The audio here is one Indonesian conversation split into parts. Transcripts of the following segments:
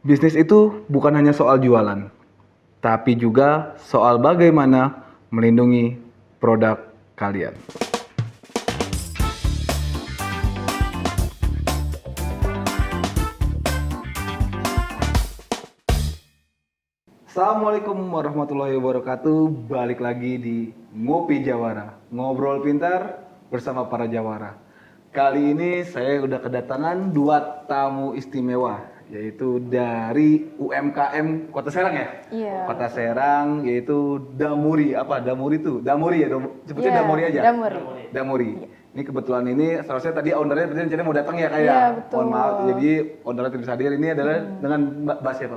Bisnis itu bukan hanya soal jualan, tapi juga soal bagaimana melindungi produk kalian. Assalamualaikum warahmatullahi wabarakatuh. Balik lagi di Ngopi Jawara, ngobrol pintar bersama para jawara. Kali ini saya udah kedatangan dua tamu istimewa, yaitu dari UMKM Kota Serang ya? Iya. Kota Serang, yaitu Damuri. Apa Damuri itu? Damuri ya? Sebutnya Iya, Damuri aja? Damuri. Damuri. Ini kebetulan ini seharusnya tadi ownernya tadi rencananya mau datang ya kayak. Iya, betul. Mohon maaf, jadi ownernya tidak hadir. Ini adalah dengan Mbak siapa?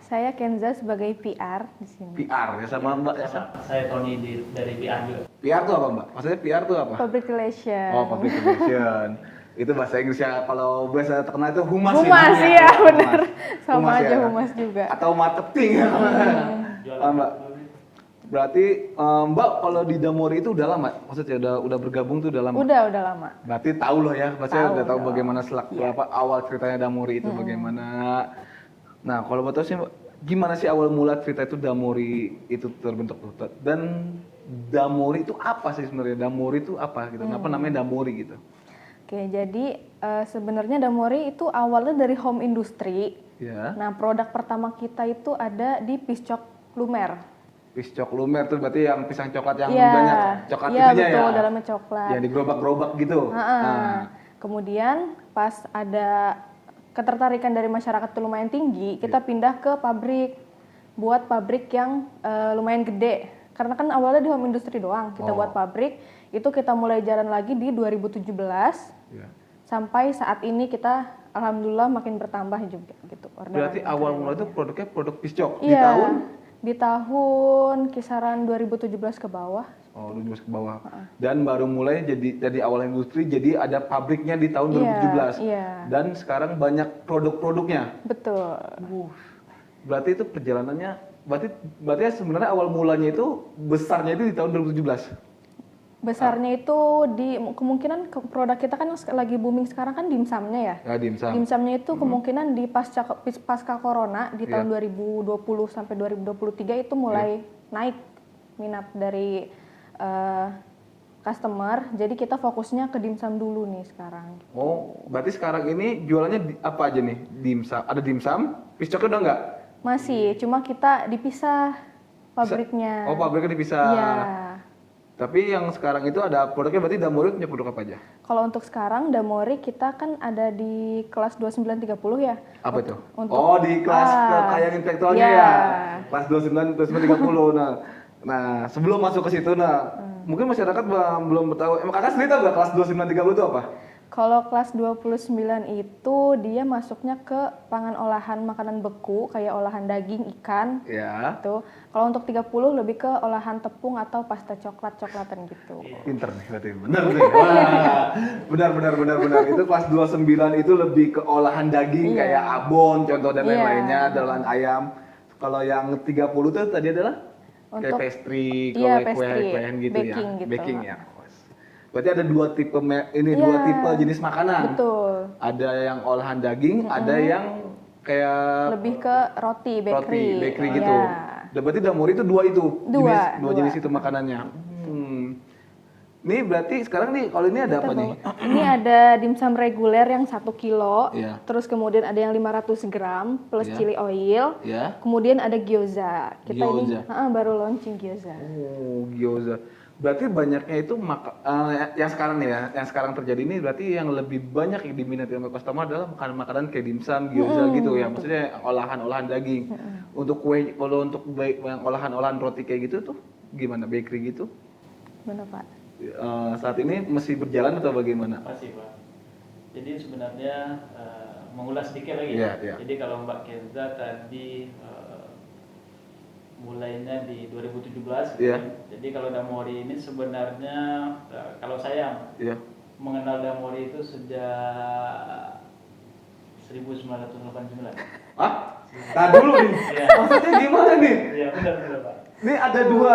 Saya Kenza sebagai PR di sini. PR ya sama Mbak ya? Saya Tony dari PR juga. PR tuh apa Mbak? Maksudnya PR tuh apa? Public Relation. Oh, public relation. Itu bahasa Inggrisnya kalau bahasa terkenal itu humas. Humas, ya, iya namanya. bener. Sama Humas aja ya. humas juga. Atau marketing. Mbak. Berarti Mbak kalau di Damori itu udah lama? Maksudnya udah bergabung tuh udah lama? Udah lama. Berarti tahu loh ya, maksudnya udah tahu dong. bagaimana awal ceritanya Damori itu bagaimana. Nah, kalau betul sih gimana sih awal mula cerita itu Damori itu terbentuk? Dan Damori itu apa sih sebenarnya? Damori itu apa gitu? Kenapa namanya Damori gitu? Oke, jadi sebenarnya Damori itu awalnya dari home industry. Ya. Nah, produk pertama kita itu ada di Piscok Lumer. Piscok Lumer tuh berarti yang pisang coklat yang Iya. banyak coklat Iya, itunya betul, ya? dalamnya coklat. Yang digerobak-gerobak gitu? Kemudian pas ada ketertarikan dari masyarakat itu lumayan tinggi, kita pindah ke pabrik, buat pabrik yang lumayan gede. Karena kan awalnya di home industry doang, kita buat pabrik, itu kita mulai jalan lagi di 2017, sampai saat ini kita alhamdulillah makin bertambah juga gitu. Berarti awal mula itu produknya produk piscok Iya, di tahun? di tahun kisaran 2017 ke bawah. Oh, 2017 ke bawah. Dan baru mulai jadi awal industri, jadi ada pabriknya di tahun 2017. Iya. Dan sekarang banyak produk-produknya. Betul. Berarti itu perjalanannya, berarti sebenarnya awal mulanya itu besarnya itu di tahun 2017. Besarnya itu di kemungkinan produk kita kan yang lagi booming sekarang kan dimsumnya ya. Ya, dimsum. Dimsumnya itu kemungkinan di pasca corona di tahun 2020 sampai 2023 itu mulai naik minat dari customer. Jadi kita fokusnya ke dimsum dulu nih sekarang. Oh, berarti sekarang ini jualannya apa aja nih? Dimsum, ada dimsum, piscoknya udah enggak? Masih, cuma kita dipisah pabriknya. Oh, pabriknya dipisah. Iya. Tapi yang sekarang itu ada produknya, berarti Damori punya produk apa aja? Kalau untuk sekarang Damori kita kan ada di kelas 2930 ya. Apa itu? Untuk, di kelas kekayaan intelektualnya iya. ya? Kelas 29, 2930. Nah, sebelum masuk ke situ, mungkin masyarakat belum tahu. Emang kakak sendiri tahu nggak kelas 2930 itu apa? Kalau kelas 29 itu dia masuknya ke pangan olahan makanan beku kayak olahan daging, ikan. Ya. Gitu. Kalau untuk 30 lebih ke olahan tepung atau pasta coklat-coklatan gitu. Pinter nih berarti. Benar nih. Wah, benar. Itu kelas 29 itu lebih ke olahan daging kayak abon contoh dan lain-lainnya, olahan ayam. Kalau yang 30 tuh tadi adalah kayak Untuk pastry, pastry, kue gitu baking ya. gitu. Baking ya. Berarti ada dua tipe dua tipe jenis makanan. Betul. Ada yang olahan daging, ada yang kayak Lebih ke roti, bakery. bakery gitu. Iya. Berarti Damori itu dua Dua. jenis itu makanannya. Nih berarti sekarang nih kalau ini ada apa nih? Ini ada dimsum reguler yang 1 kilo, Iya. terus kemudian ada yang 500 gram plus chili oil, Ya. kemudian ada gyoza. Kita Gyoza. ini baru launching gyoza. Oh, gyoza. Berarti banyaknya itu yang sekarang nih ya, yang sekarang terjadi ini berarti yang lebih banyak yang diminati oleh customer adalah makanan-makanan kayak dimsum, gyoza gitu ya. Maksudnya olahan-olahan daging. Untuk kue, kalau untuk yang olahan-olahan roti kayak gitu tuh gimana, bakery gitu? Gimana Pak? Saat ini masih berjalan atau bagaimana? Masih Pak. Jadi sebenarnya mengulas sedikit lagi. Iya. Jadi kalau Mbak Kenza tadi mulainya di 2017. Iya. Jadi kalau Damori ini sebenarnya kalau saya mengenal Damori itu sejak 1989. Ah? Nah dulu nih, Iya. maksudnya gimana nih? Iya benar Pak. Ini ada dua,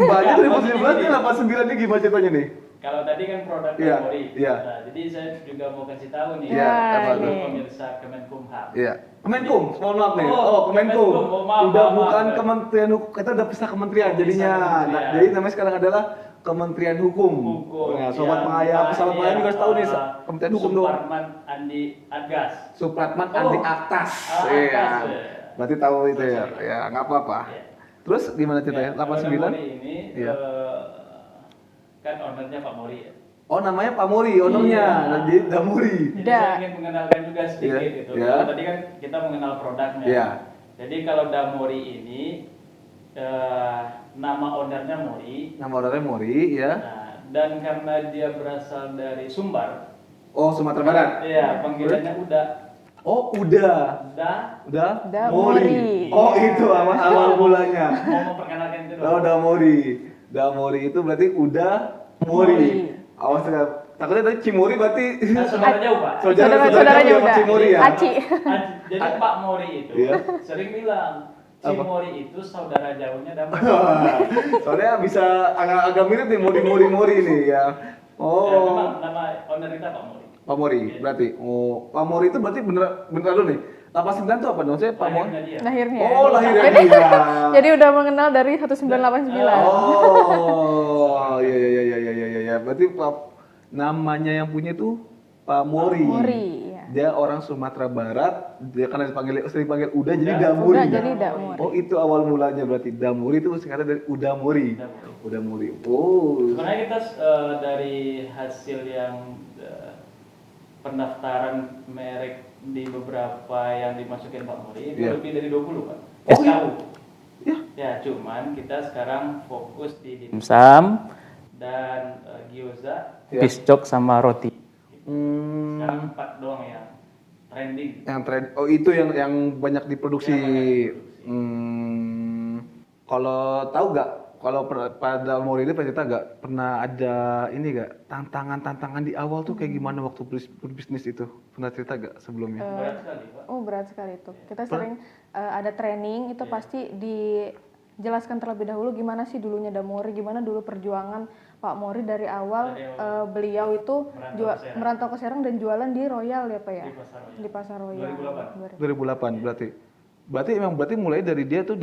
mbaknya 2019 ini 89 ini gimana ceritanya nih? Kalau tadi kan produk Iya, Damori. iya. Nah, jadi saya juga mau kasih tahu nih. Iya, apa untuk tuh? pemirsa Kemenkumham. Iya. Kemenkum, mohon maaf nih. Oh, Oh, Kemenkum. Kemenkum. Oh, maaf, Udah maaf, bukan maaf. Kementerian Hukum, kita udah pisah kementerian Oh, jadinya. pisah kementerian. Nah, jadi namanya sekarang adalah Kementerian Hukum. Nah, sobat Yang pengayap, sobat pengayap juga harus tahu nih Kementerian Hukum dong. Suparman Andi Adgas. Supratman Oh. Andi Aktas. Ah, Iya. Aktas, ya. Berarti tahu itu ya. Sorry. Ya, nggak apa-apa. Iya. Terus gimana ceritanya? Ya, kalau 89? Damori ini Iya. kan ownernya Pak Mori ya. Oh, namanya Pak Mori, ownernya. Iya. Nah, jadi Damori. Jadi Da. saya ingin mengenalkan juga sedikit Iya, gitu. iya. Kalau tadi kan kita mengenal produknya. Iya. Jadi kalau Damori ini nama ownernya Mori. Nama ownernya Mori, ya. Nah, dan karena dia berasal dari Sumbar. Oh, Sumatera Barat. Iya, panggilannya Uda. Oh, udah. Uda. Damori. Oh, itu awal mulanya. Mau memperkenalkan itu Oh, dong. Damori. Damori itu berarti udah Mori. Mori. Awas ya. Takutnya tadi Cimori berarti Nah, saudara jauh, Pak. Saudara-saudaranya jauh sama udah. Cimori ya. Aci. Jadi Pak Mori itu Iya. sering bilang Cimori itu saudara jauhnya Damori. Soalnya bisa agak mirip nih Mori nih ya. Ya, Oh, memang nama owner kita Pak Mori. Pak Mori berarti. Oh, Pak Mori itu berarti bener dulu nih. 89 itu apa dong? Saya Pak Mori. Lahirnya dia. Lahirnya. Oh, lahirnya Jadi, dia. jadi udah mengenal dari 1989. Oh, iya iya iya iya iya iya. Berarti Pak namanya yang punya itu Pak Mori. Mori, iya. Dia orang Sumatera Barat. Dia karena sering panggil Uda jadi Uda. Damuri. Uda jadi Damuri. Oh, itu awal mulanya berarti Damuri itu singkatan dari Udamuri. Damori. Udamuri. Oh. Sebenarnya kita dari hasil yang pendaftaran merek di beberapa yang dimasukin Pak Mori itu Iya. lebih dari 20 Pak. Oh, SKU. Ya. Ya, cuman kita sekarang fokus di dimsum dan gyoza, Ya. piscok sama roti. Hmm, Sekarang 4 doang yang trending. yang trend. Oh, itu yang banyak diproduksi. Yang banyak diproduksi. Kalau tahu nggak? Kalau pada Mori ini cerita nggak pernah ada ini nggak tantangan di awal tuh kayak gimana waktu berbisnis itu? Pernah cerita nggak sebelumnya? Berat sekali Pak. Oh, berat sekali itu. Kita sering ada training itu pasti dijelaskan terlebih dahulu gimana sih dulunya Damori, gimana dulu perjuangan Pak Mori dari awal, beliau itu merantau ke Serang dan jualan di Royal ya Pak ya? Di Pasar Royal. Di Pasar Royal. 2008 berarti. Berarti mulai dari dia tuh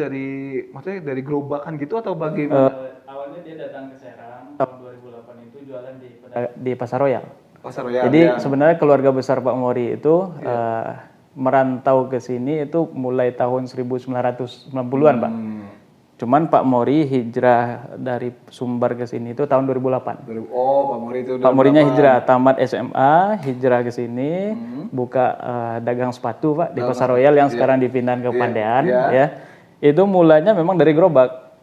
maksudnya dari gerobakan gitu atau bagaimana? Awalnya dia datang ke Serang tahun 2008 itu jualan di Pasar Royal. Pasar Royal. Jadi ya. sebenarnya keluarga besar Pak Mori itu merantau ke sini itu mulai tahun 1990-an, Pak. Cuman Pak Mori hijrah dari Sumbar ke sini itu tahun 2008. Oh, Pak Mori itu Pak Morinya hijrah, tamat SMA, hijrah ke sini, buka dagang sepatu, Pak, di Pasar Royal yang sekarang dipindahin ke Pandean, ya. Itu mulanya memang dari gerobak.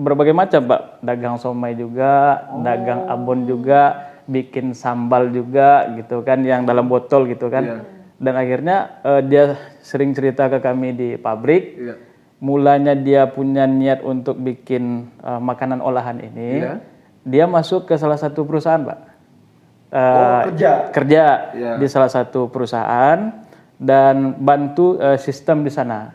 Berbagai macam, Pak. Dagang somai juga, dagang abon juga, bikin sambal juga gitu kan, yang dalam botol gitu kan. Dan akhirnya dia sering cerita ke kami di pabrik. Mulanya dia punya niat untuk bikin makanan olahan ini, dia masuk ke salah satu perusahaan, Pak. Kerja di salah satu perusahaan dan bantu sistem di sana.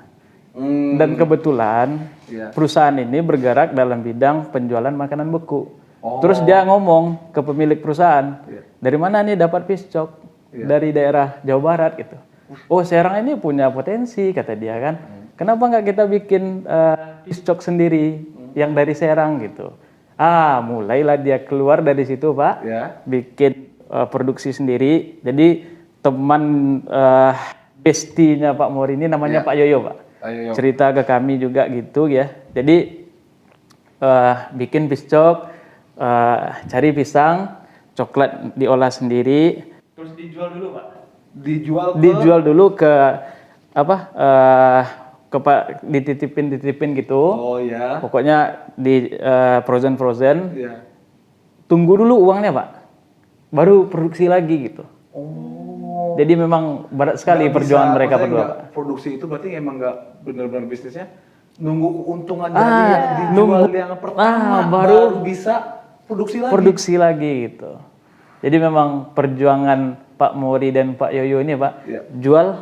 Dan kebetulan perusahaan ini bergerak dalam bidang penjualan makanan beku. Terus dia ngomong ke pemilik perusahaan, dari mana nih dapat piscok? Dari daerah Jawa Barat gitu. Oh, Serang ini punya potensi, kata dia kan. Kenapa nggak kita bikin piscok sendiri yang dari Serang gitu? Mulailah dia keluar dari situ, Pak. Bikin produksi sendiri. Jadi teman bestinya Pak Mori ini namanya Pak Yoyo, Pak. Cerita ke kami juga gitu ya. Jadi bikin piscok, cari pisang, coklat diolah sendiri. Terus dijual dulu, Pak. Dijual dulu ke dititipin gitu. Pokoknya di frozen. Tunggu dulu uangnya, Pak. Baru produksi lagi gitu. Jadi memang berat sekali perjuangan mereka berdua, Pak. Produksi itu berarti emang nggak benar-benar bisnisnya nunggu keuntungan dari yang dijual yang pertama baru bisa produksi lagi gitu. Jadi memang perjuangan Pak Mori dan Pak Yoyo ini, Pak, jual,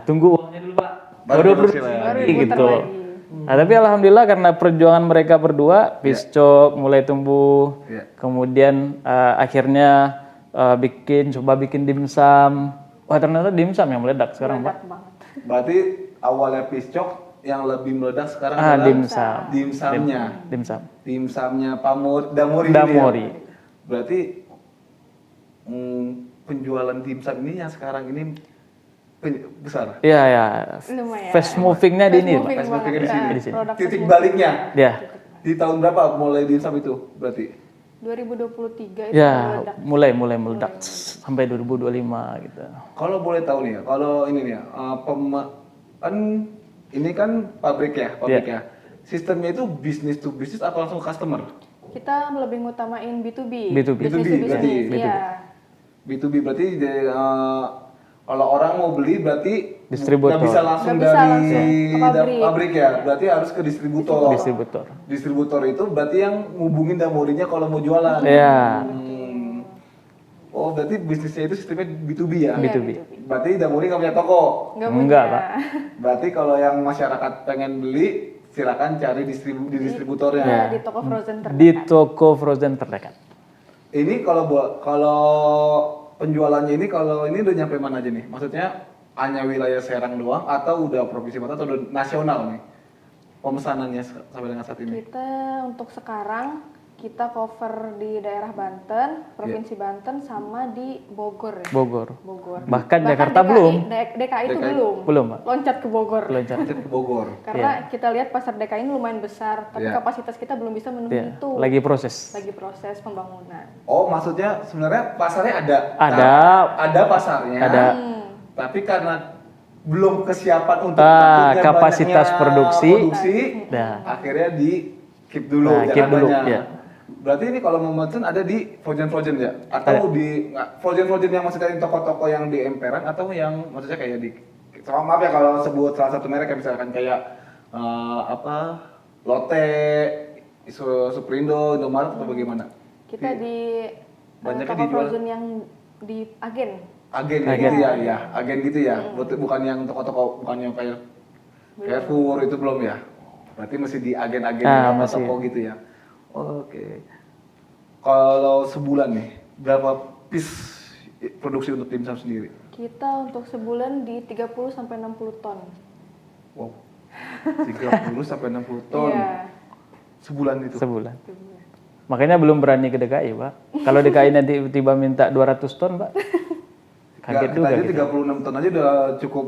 tunggu uangnya dulu, Pak, baru produksi lagi gitu. Nah, tapi alhamdulillah karena perjuangan mereka berdua, Piscok mulai tumbuh, kemudian akhirnya coba bikin dimsum. Wah ternyata dimsum yang meledak sekarang, Pak. banget. Berarti awalnya Piscok yang lebih meledak sekarang adalah dimsumnya. Dimsumnya Damori. Damori. Ya? Berarti penjualan dimsum ini yang sekarang ini besar. Iya ya. Lumayan. Fast movingnya di ini, Pak. moving Fast moving banget, di sini. ya. Di sini. Produk Titik fast baliknya Ya. di tahun berapa mulai dimsum itu berarti? 2023 itu Ya, meledak. mulai meledak sampai 2025 gitu. Kalau boleh tahu nih ya, kalau ini nih ya, kan ini kan pabrik ya. Sistemnya itu business to business atau langsung customer? Kita lebih ngutamain B2B. B2B. Business to berarti. business, iya. B2B berarti kalau orang mau beli berarti Distributor. nggak bisa langsung Nggak bisa dari langsung ke pabrik. pabrik ya, berarti harus ke distributor. Distributor. Distributor itu berarti yang ngubungin Damorinya kalau mau jualan. Ya, Oh berarti bisnisnya itu sistemnya B2B ya? Iya, B2B. Berarti Damori nggak punya toko? Nggak Enggak, punya. Pak. Berarti kalau yang masyarakat pengen beli, silakan cari di distributornya. Iya, di toko frozen terdekat. di toko frozen terdekat. Ini kalau penjualannya ini kalau ini udah nyampe mana aja nih? Maksudnya hanya wilayah Serang doang atau udah provinsi Banten atau udah nasional nih? Pemesanannya sampai dengan saat ini? Kita untuk sekarang kita cover di daerah Banten, Provinsi Banten sama di Bogor ya. Bogor. Bogor. Bahkan Jakarta DKI, belum. DKI itu belum. Belum, Pak. Loncat ke Bogor. Loncat. Ke Bogor. Karena kita lihat pasar DKI ini lumayan besar, tapi Iya. kapasitas kita belum bisa memenuhi Ya, itu. lagi proses. Lagi proses pembangunan. Oh maksudnya sebenarnya pasarnya ada? Ada. Ada pasarnya. Ada. Tapi karena belum kesiapan untuk takutnya kapasitas banyaknya produksi. nah, akhirnya di keep dulu Nah, keep dulu, adanya. ya. Berarti ini kalau mau mesen ada di frozen ya? Atau di frozen yang maksudnya di toko-toko yang di emperan atau yang maksudnya kayak di maaf ya kalau sebut salah satu merek kayak misalkan kayak Lotte, Superindo, Indomaret atau bagaimana? Kita di Banyaknya toko dijual. frozen yang di agen. Agen gitu ya, agen gitu ya. Bukan yang toko-toko, bukan yang kayak Carrefour itu belum ya. Berarti masih di agen-agen masih. toko gitu ya. Oke. Kalau sebulan nih, berapa piece produksi untuk dimsum sendiri? Kita untuk sebulan di 30 sampai 60 ton. Wow. 30 sampai 60 ton. Iya. Sebulan itu. Sebulan. Makanya belum berani ke DKI, Pak. Kalau DKI nanti tiba minta 200 ton, Pak. Kaget juga aja gitu. 36 ton aja udah cukup.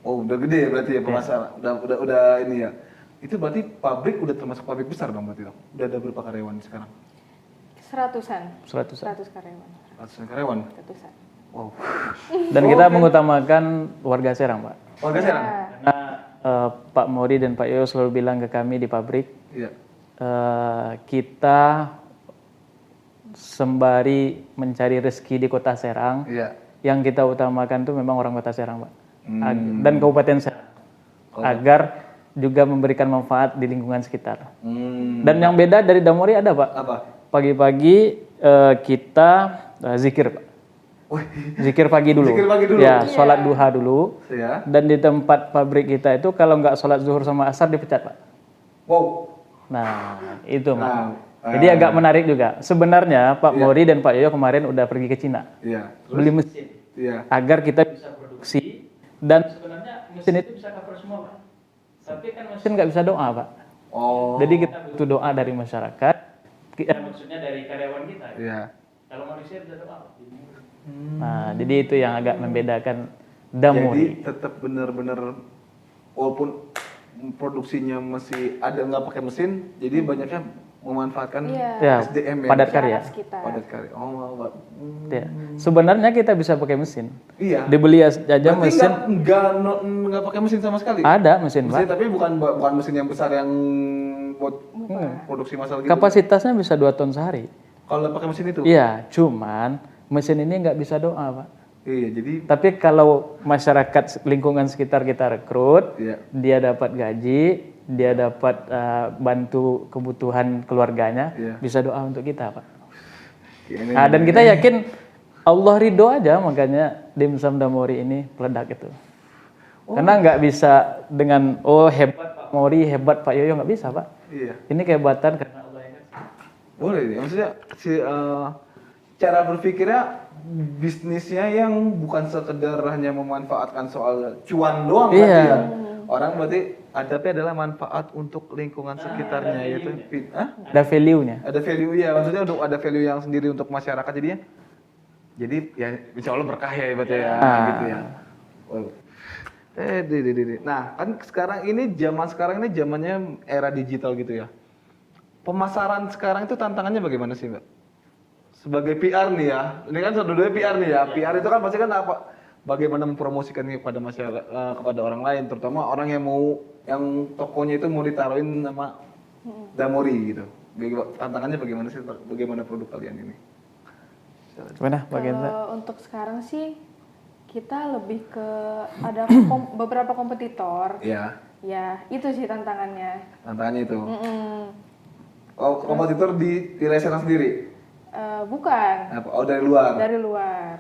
Oh, udah gede berarti ya pemasaran. Udah ini ya. Itu berarti pabrik udah termasuk pabrik besar dong berarti dong. Udah ada berapa karyawan sekarang? 100-an. 100. 100 karyawan. Ratusan karyawan. 100-an. Wow. Dan kita mengutamakan warga Serang, Pak. Warga Serang? Karena Pak Mori dan Pak Yoyo selalu bilang ke kami di pabrik, Iya. kita sembari mencari rezeki di kota Serang, Iya. yang kita utamakan tuh memang orang kota Serang, Pak. Dan Kabupaten Serang. Agar juga memberikan manfaat di lingkungan sekitar. Dan yang beda dari Damori ada, Pak. Apa? Pagi-pagi kita zikir, Pak. Zikir pagi dulu. Zikir pagi dulu? Ya, sholat duha dulu. Ya. Dan di tempat pabrik kita itu kalau nggak sholat zuhur sama asar dipecat, Pak. Wow. Nah, itu, Pak. Nah, Jadi agak menarik juga. Sebenarnya Pak Mori dan Pak Yoyo kemarin udah pergi ke Cina. Iya. Beli mesin. Iya. Agar kita bisa produksi. Dan sebenarnya mesin itu bisa cover semua, Pak. Tapi kan mesin nggak bisa doa, Pak. Oh. Jadi kita butuh doa dari masyarakat. Maksudnya dari karyawan kita. Iya. Kalau manusia bisa doa. Nah, jadi itu yang agak membedakan Jadi Damori. tetap benar-benar walaupun produksinya masih ada nggak pakai mesin, jadi banyaknya memanfaatkan Ya, SDM padat karya. Sekitar. Padat karya. Oh, Ya. Sebenarnya kita bisa pakai mesin. iya. Dibeli aja Berarti mesin. nggak pakai mesin sama sekali. Ada mesin, Mesin, Pak. tapi bukan mesin yang besar yang buat produksi massal gitu. Kapasitasnya bisa 2 ton sehari. Kalau pakai mesin itu. Iya, cuman mesin ini nggak bisa doa, Pak. Iya, jadi Tapi kalau masyarakat lingkungan sekitar kita rekrut, iya. dia dapat gaji, dia dapat bantu kebutuhan keluarganya, Iya. bisa doa untuk kita, Pak. Ini Nah, dan kita yakin Allah ridho aja, makanya dimsum Damori ini peledak itu. Karena nggak bisa dengan hebat Pak Mori, hebat Pak Yoyo, nggak bisa Pak. Iya. Ini kehebatan karena Allah yang kasih. Boleh nih, maksudnya cara berpikirnya bisnisnya yang bukan sekedar hanya memanfaatkan soal cuan doang Iya. berarti ya. Orang berarti adabnya adalah manfaat untuk lingkungan sekitarnya gitu. Ada value-nya. Ada value ya, maksudnya untuk ada value yang sendiri untuk masyarakat jadinya. Jadi ya insya Allah berkah ya berarti ya gitu ya. Wow. Nah kan zaman sekarang ini zamannya era digital gitu ya. Pemasaran sekarang itu tantangannya bagaimana sih Mbak? Sebagai PR nih ya, ini kan dua-duanya PR nih ya. PR itu kan pasti kan apa? Bagaimana mempromosikannya kepada masyarakat, kepada orang lain, terutama orang yang tokonya itu mau ditaruhin nama Damori gitu. Tantangannya bagaimana sih? Bagaimana produk kalian ini? Gimana Pak Genza? Kalau untuk sekarang sih kita lebih ke ada beberapa kompetitor. Iya. Ya, itu sih tantangannya. Tantangannya itu. Mm-mm. Oh, kompetitor di Lesena sendiri? Bukan. Oh, dari luar? Dari luar.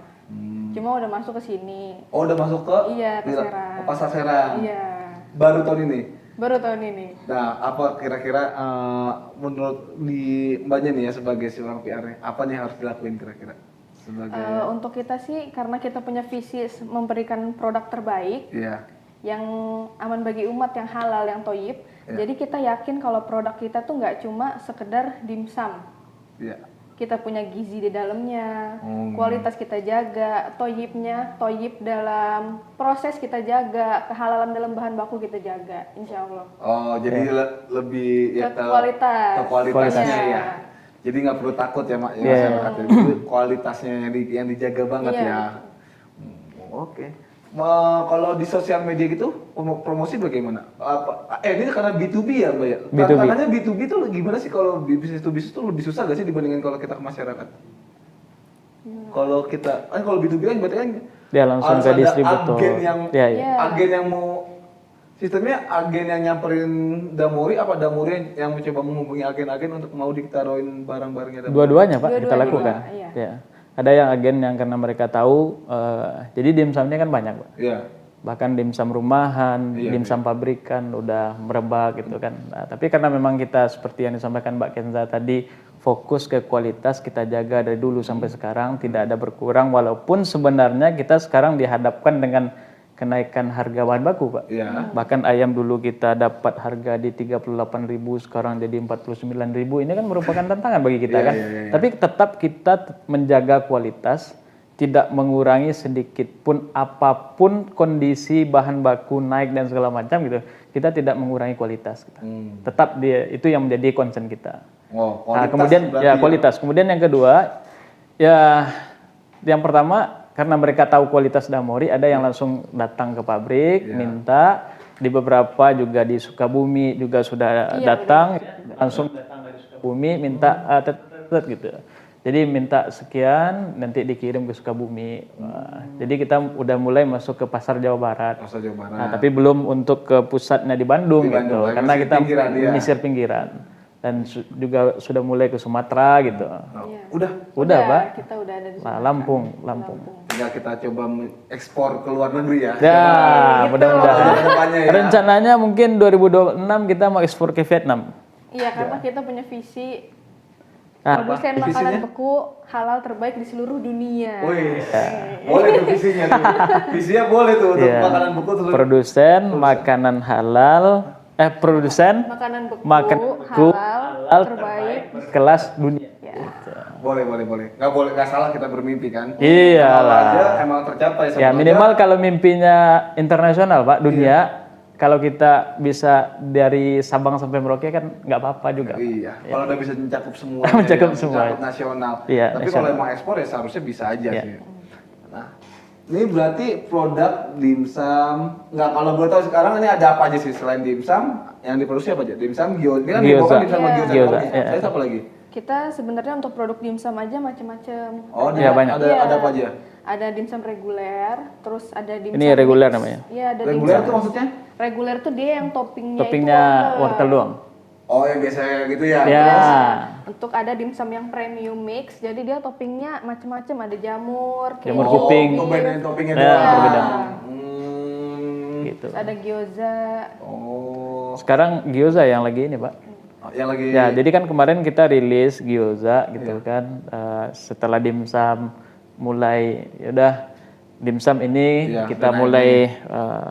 Cuma udah masuk ke sini. Oh, udah masuk ke? Iya, ke Serang. Ke Pasar Serang? Iya. Baru tahun ini? Baru tahun ini. Nah, apa kira-kira menurut di Mbaknya nih ya sebagai seorang PR, apa nih yang harus dilakuin kira-kira? Untuk kita sih, karena kita punya visi memberikan produk terbaik, Iya. yang aman bagi umat, yang halal, yang toyib. Iya. Jadi kita yakin kalau produk kita tuh nggak cuma sekedar dimsum. Iya. Kita punya gizi di dalamnya, kualitas kita jaga, toyibnya, toyib dalam proses kita jaga, kehalalan dalam bahan baku kita jaga, insya Allah. Oh, jadi lebih ya Ke kualitas. ke kualitasnya Iya. ya. Jadi nggak perlu takut ya, Mak, ya Iya. masyarakat. Jadi kualitasnya yang dijaga banget Iya. ya. Oke. Kalau di sosial media gitu promosi bagaimana? Ini karena B2B ya, Mbak ya. B2B. Tantangannya B2B tuh gimana sih kalau bisnis to bisnis tuh lebih susah gak sih dibandingin kalau kita ke masyarakat? Kalau kita kalau B2B kan berarti kan Dia langsung harus ke ada distributor. agen yang Iya, iya. agen yang mau sistemnya agen yang nyamperin Damori apa Damori yang mencoba menghubungi agen-agen untuk mau ditaruhin barang-barangnya Damori? Dua-duanya Pak kita Dua-duanya, lakukan. iya. Ya. Ada yang agen yang karena mereka tahu, jadi dimsumnya kan banyak Pak. Iya. Bahkan dimsum rumahan, Iya, dimsum pabrikan udah merebak gitu kan. Nah, tapi karena memang kita seperti yang disampaikan Mbak Kenza tadi, fokus ke kualitas kita jaga dari dulu sampai sekarang tidak ada berkurang, walaupun sebenarnya kita sekarang dihadapkan dengan kenaikan harga bahan baku Pak. Iya. Bahkan ayam dulu kita dapat harga di 38.000, sekarang jadi 49.000. Ini kan merupakan tantangan bagi kita Iya, kan. iya, iya. Tapi tetap kita menjaga kualitas, tidak mengurangi sedikit pun apapun kondisi bahan baku naik dan segala macam gitu. Kita tidak mengurangi kualitas kita. Tetap itu yang menjadi concern kita. Oh, Nah, kualitas kemudian berarti ya kualitas. Kemudian yang kedua, ya yang pertama karena mereka tahu kualitas Damori, ada yang langsung datang ke pabrik, minta. Di beberapa juga di Sukabumi juga sudah datang, langsung datang dari Sukabumi minta gitu. Jadi minta sekian, nanti dikirim ke Sukabumi. Jadi kita udah mulai masuk ke pasar Jawa Barat. Pasar Jawa Barat. Nah, tapi belum untuk ke pusatnya di Bandung, Di Bandung, gitu. Karena masih kita pinggiran, ya. menyisir pinggiran. Dan juga sudah mulai ke Sumatera gitu. Iya. Udah Pak. Kita udah ada di Nah, sana. Lampung. tinggal kita coba ekspor ke luar negeri ya. Ya, mudah-mudahan. Kedepannya ya. Rencananya mungkin 2026 kita mau ekspor ke Vietnam. Iya, karena kita punya visi Nah, produsen Visinya? makanan beku halal terbaik di seluruh dunia. Wih, boleh tuh visinya tuh. Visinya boleh tuh untuk Iya. makanan beku terus. Produsen makanan halal, produsen Makanan beku, makanan beku halal terbaik. kelas dunia. Ya. Boleh. Nggak salah kita bermimpi kan. Iyalah. Kalau aja emang tercapai. Ya sama minimal aja. kalau mimpinya internasional Pak, dunia. Kalau kita bisa dari Sabang sampai Merauke kan nggak apa-apa juga. Iya, kalau udah bisa mencakup semua, Mencakup semua. nasional. Iya, Tapi nasional. kalau emang ekspor ya seharusnya bisa aja Iya. sih. Nah, ini berarti produk dimsum. Nggak, kalau boleh tahu sekarang ini ada apa aja sih selain dimsum? Yang diproduksi apa aja? Dimsum, gyoza. Ini kan Gyoza. dimsum sama Iya. gyoza. Gyoza, Oke, iya. saya apa lagi? Kita sebenarnya untuk produk dimsum aja macam-macam. Oh, Iya, banyak. Ada apa aja? Ada dimsum reguler, terus ada dimsum Ini reguler mix. namanya? Iya, ada Reguler dimsum. tuh maksudnya? Reguler tuh dia yang toppingnya, Toppingnya itu wortel doang. Oh, yang biasa gitu ya. Ya. Untuk ada dimsum yang premium mix, jadi dia toppingnya macam-macam, ada jamur, Jamur keju, kuping. Oh, bedain toppingnya Ya, doang. berbeda. gitu. Terus ada gyoza. Oh. Sekarang gyoza yang lagi ini, Pak. Yang lagi. Ya, jadi kan kemarin kita rilis gyoza gitu kan. Setelah dimsum mulai, yaudah dimsum ini kita mulai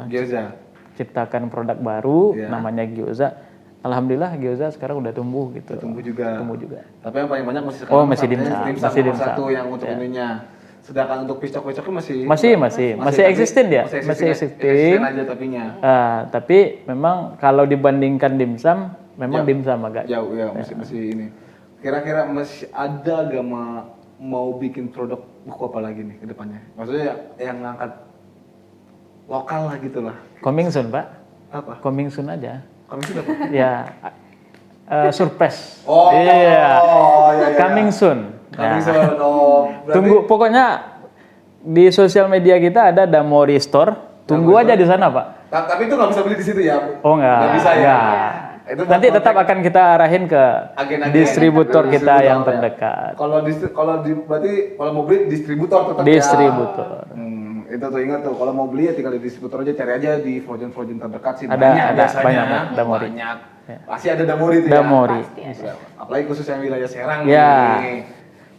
gyoza. ciptakan produk baru namanya gyoza. Alhamdulillah gyoza sekarang udah tumbuh gitu. Tumbuh juga. Tapi yang paling banyak masih sekarang. Oh, masih dimsum. Masih dimsum. Satu yang untuk ininya. Sedangkan untuk piscok-piscoknya masih existing dia. Masih existing aja tapinya. Tapi memang kalau dibandingkan dimsum, memang dimsum agak jauh ya, masih ini. Kira-kira masih ada gak mau bikin produk buku apa lagi nih ke depannya? Maksudnya yang ngangkat lokal lah gitu lah. Coming soon, Pak. Apa? Coming soon aja. Coming soon apa? Ya, surprise. Iya. Coming soon. Coming soon. Tunggu, pokoknya di sosial media kita ada Damori Store. Tunggu aja di sana, Pak. Tapi itu nggak bisa beli di situ ya? Oh nggak. Nggak bisa ya. Itu nanti tetap akan kita arahin ke distributor kita yang terdekat. Berarti kalau mau beli distributor tetap distributor. Itu tuh ingat tuh, kalau mau beli ya tinggal di distributor aja, cari aja di frozen terdekat sih. Ada banyak Damori. Banyak. Pasti ada Damori tuh Damori. Ya. Apalagi khusus yang wilayah Serang ya. nih.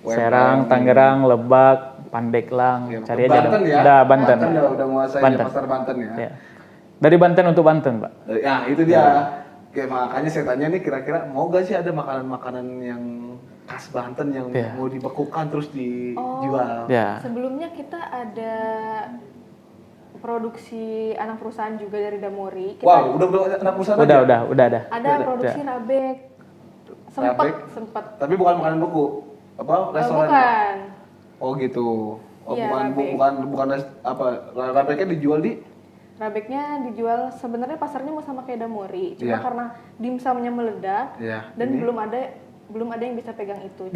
Serang, Tangerang, Lebak, Pandeglang, cari aja. Banten ya. Banten. Udah menguasai pasar Banten ya. Dari Banten untuk Banten, Pak. Ya, itu dia. Oke, makanya saya tanya nih, kira-kira mau gak sih ada makanan-makanan yang khas Banten yang mau dibekukan terus dijual? Sebelumnya kita ada produksi anak perusahaan juga dari Damori. Udah anak perusahaan udah ada. Ada produksi rabek. Sempat. Tapi bukan makanan beku. Apa restoran? Bukan. Oh gitu. Rabek. Bukan rabeknya dijual di? Rabeknya dijual sebenarnya pasarnya mau sama kayak Damori, cuma karena dimsumnya meledak dan belum ada yang bisa pegang itu.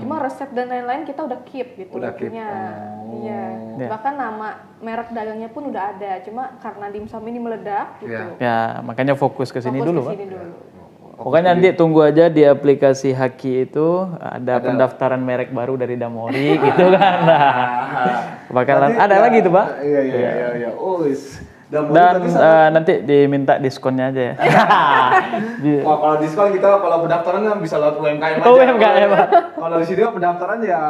Cuma resep dan lain-lain kita udah keep gitu. Udah keep. Iya. Bahkan nama merek dagangnya pun udah ada, cuma karena dimsum ini meledak gitu. Ya, makanya fokus ke sini dulu, Pak. Dulu. Pokoknya nanti tunggu aja di aplikasi Haki itu ada pendaftaran merek baru dari Damori gitu kan. Bakalan ada lagi tuh, Pak. Iya. Dan nanti diminta diskonnya aja ya. Kalau diskon kalau pendaftaran kan bisa lewat UMKM aja. UMKM. Kalau di sini pendaftaran ya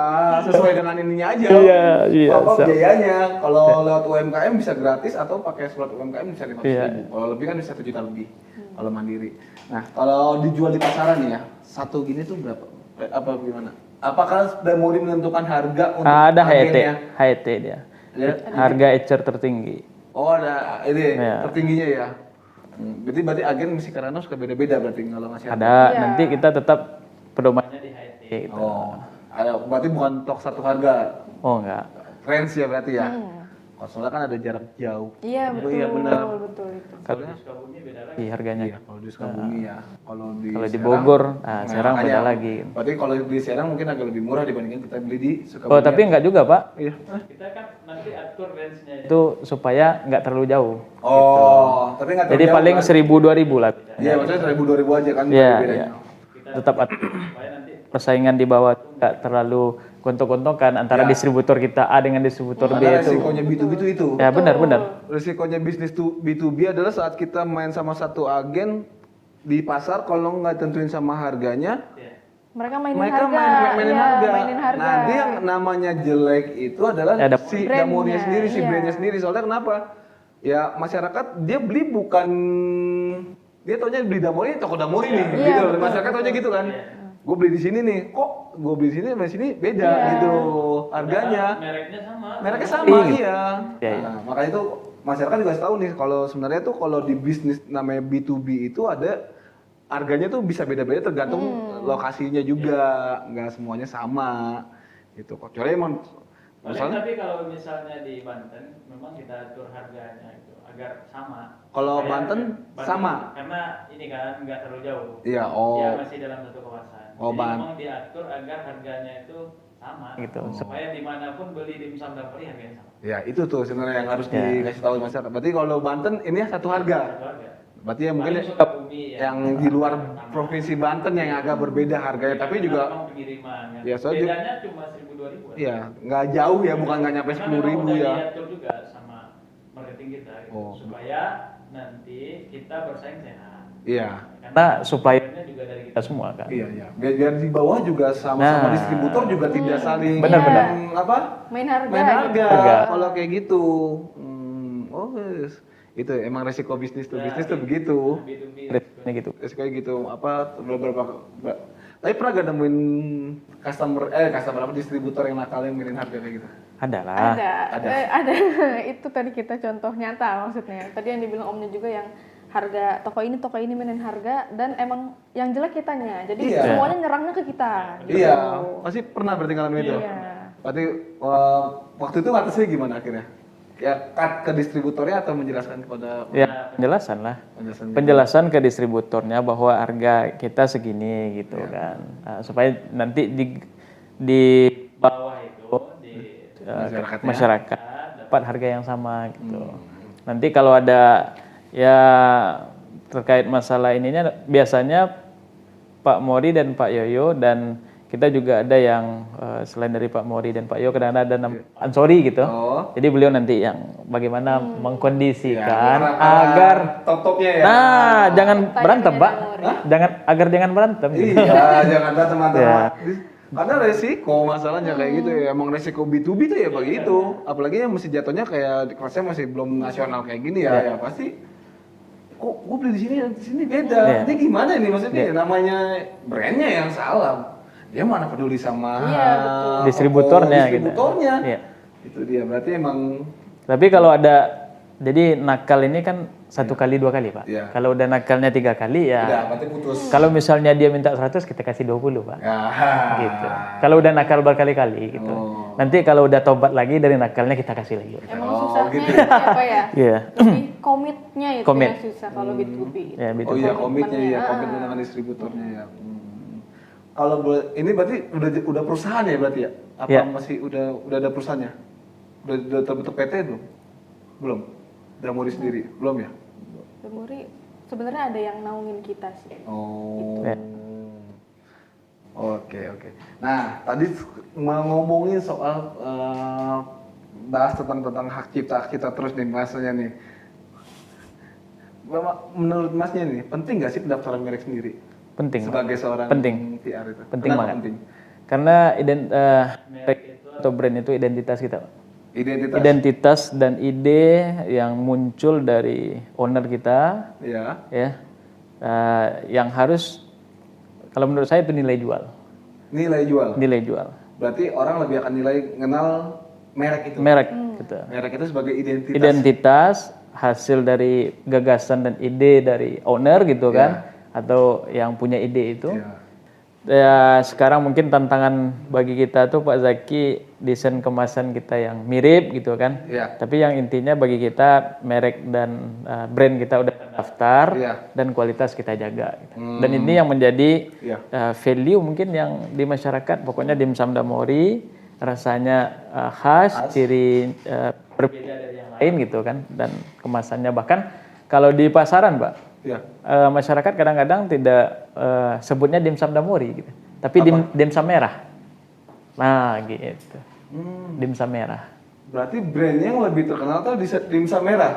sesuai dengan ininya aja. Iya. Biayanya kalau lewat UMKM bisa gratis atau pakai surat UMKM bisa 500.000. Kalau lebih kan bisa 1 juta lebih. Kalau mandiri. Nah, kalau dijual di pasaran ya, satu gini tuh berapa? Apa gimana? Apakah Damori menentukan harga untuk ada agennya? HET dia. Harga ecer tertinggi. Oh, ada ini tertingginya ya. Berarti agen mesti karena suka beda-beda berarti kalau masih ada. Nanti kita tetap pedomannya di HET gitu. Oh, ada berarti bukan tok satu harga. Oh, enggak. Range ya berarti ya. Soalnya kan ada jarak jauh. Iya, betul itu. Kalau di Sukabumi beda lagi harganya. Iya, kalau di Sukabumi ya. Kalau di Bogor, Serang beda lagi. Berarti kalau di Serang mungkin agak lebih murah dibandingkan kita beli di Sukabumi. Oh, tapi enggak juga, Pak. Iya. Kita kan nanti atur range-nya itu supaya enggak terlalu jauh. Oh, tapi enggak terlalu jadi jauh. Paling 1.000-2.000 lah. Iya, maksudnya 1.000-2.000 aja kan bedanya. Kita tetap atur supaya nanti persaingan di bawah enggak terlalu gontok-gontokan antara distributor kita A dengan distributor B itu. Resikonya B2B itu. Ya benar. Resikonya bisnis B2B adalah saat kita main sama satu agen di pasar, kalau nggak tentuin sama harganya, mereka mainin harga. Nanti yang namanya jelek itu adalah si Damori sendiri, si brandnya sendiri. Soalnya kenapa? Ya masyarakat dia beli dia taunya beli Damori, toko Damori nih, gitu. Masyarakat taunya gitu kan. Gue beli di sini nih, kok gue beli di sini sama di sini beda gitu harganya. Mereknya sama, iya. Nah, makanya itu masyarakat juga harus tahu nih kalau sebenarnya tuh kalau di bisnis namanya B2B itu ada harganya tuh bisa beda-beda tergantung lokasinya juga, nggak semuanya sama gitu. Kecuali emang tapi kalau misalnya di Banten memang kita atur harganya itu agar sama. Kalau Banten sama karena ini kan nggak terlalu jauh. Iya, dia masih dalam satu kawasan. Jadi memang diatur agar harganya itu sama gitu. Supaya dimanapun beli dimsum Damori harganya sama. Ya itu tuh sebenarnya yang harus dikasih tahu masyarakat. Berarti kalau Banten ini satu harga. Berarti ya mungkin yang di luar provinsi Banten yang agak berbeda harganya, tapi juga pengiriman. Ya, bedanya cuma 1.000-2.000. Iya, nggak jauh ya, bukan nggak nyampe 10.000 ya. Diatur juga sama marketing kita gitu. Oh. Supaya nanti kita bersaing sehat. Iya. Karena supaya suppliernya juga dari kita semua kan. Iya, iya. Biar di bawah juga sama-sama Nah. distributor juga tidak saling Benar-benar. apa? Main harga. Main harga. Harga. Kalau kayak gitu. Oh, yes. Itu emang resiko bisnis tuh. Bisnis tuh begitu. B2B. Rate-nya gitu. Kayak gitu apa tapi pernah gak nemuin customer apa distributor yang nakal yang mirin harga kayak gitu? Ada lah. Ada. Itu tadi kita contoh nyata maksudnya. Tadi yang dibilang omnya juga yang harga toko ini mainin harga dan emang yang jelek kitanya. Jadi Iya. semuanya nyerangnya ke kita. Iya, pasti pernah berarti ngalamin itu. Iya. Berarti waktu itu atasnya gimana akhirnya? Ya cut ke distributornya atau menjelaskan kepada Ya penjelasan lah. penjelasan? Penjelasan ke distributornya bahwa harga kita segini gitu kan. Nah, supaya nanti di bawah itu di masyarakat dapat harga yang sama gitu. Nanti kalau ada ya terkait masalah ininya biasanya Pak Mori dan Pak Yoyo dan kita juga ada yang selain dari Pak Mori dan Pak Yoyo kadang-kadang ada Ansori gitu. Oh. Jadi beliau nanti yang bagaimana mengkondisikan Ya, agar top-topnya ya. nah jangan Tanya berantem dengan Pak. Mori. Jangan berantem. Gitu. Iya, jangan ada teman-teman. Ya. Karena resiko masalahnya kayak gitu ya. Emang resiko B2B tuh ya begitu. Apalagi yang masih jatuhnya kayak kelasnya masih belum nasional kayak gini ya, ya pasti kok gue beli di sini beda. Iya. Ini gimana nih maksudnya? Namanya brandnya yang salah. Dia mana peduli sama Iya, betul. Distributornya gitu. distributornya. Iya. Itu dia berarti emang Tapi kalau ada jadi nakal ini kan 1 kali 2 kali Pak. Iya. Kalau udah nakalnya 3 kali udah ya. berarti putus. Kalau misalnya dia minta 100 kita kasih 20 Pak. Ya. Gitu. Kalau udah nakal berkali-kali gitu. Oh. Nanti kalau udah tobat lagi dari nakalnya kita kasih lagi. Emang Oh, susahnya gitu. itu apa ya? Iya. Lebih komitnya itu Komit. yang susah kalau B2B. Ya, Oh iya Komitmennya. komitnya ya, komitmen dengan distributornya ya. Kalau ini berarti udah perusahaan ya berarti ya? Apa Ya. masih udah ada perusahaannya? Udah terbentuk PT belum? Belum. Damuri sendiri belum ya? Damuri sebenarnya ada yang naungin kita sih. Oh. Ya. Oke. Nah tadi mau ngomongin soal bahas tentang hak cipta terus nih masanya nih. Menurut masnya nih penting nggak sih pendaftaran merek sendiri? Penting. Sebagai seorang Penting. PR itu. Penting Kenapa banget. penting? Karena merek itu atau brand itu identitas kita Pak. Identitas. Identitas dan ide yang muncul dari owner kita Ya. ya yang harus kalau menurut saya itu nilai jual. Nilai jual. Nilai jual. Berarti orang lebih akan kenal merek itu. Merek gitu. Merek itu sebagai identitas. Identitas hasil dari gagasan dan ide dari owner gitu kan atau yang punya ide itu. Ya. Ya sekarang mungkin tantangan bagi kita tuh Pak Zaki desain kemasan kita yang mirip gitu kan. Ya. Tapi yang intinya bagi kita merek dan brand kita udah terdaftar Ya. dan kualitas kita jaga. Gitu. Dan ini yang menjadi Ya. value mungkin yang di masyarakat. Pokoknya dimsum Damori rasanya khas, ciri berbeda dari yang lain gitu kan. Dan kemasannya bahkan kalau di pasaran Pak. Ya. Masyarakat kadang-kadang tidak sebutnya dimsum Damori gitu. Tapi dimsum merah. Nah, gitu. Dimsum merah. Berarti brandnya yang lebih terkenal tuh di dimsum merah.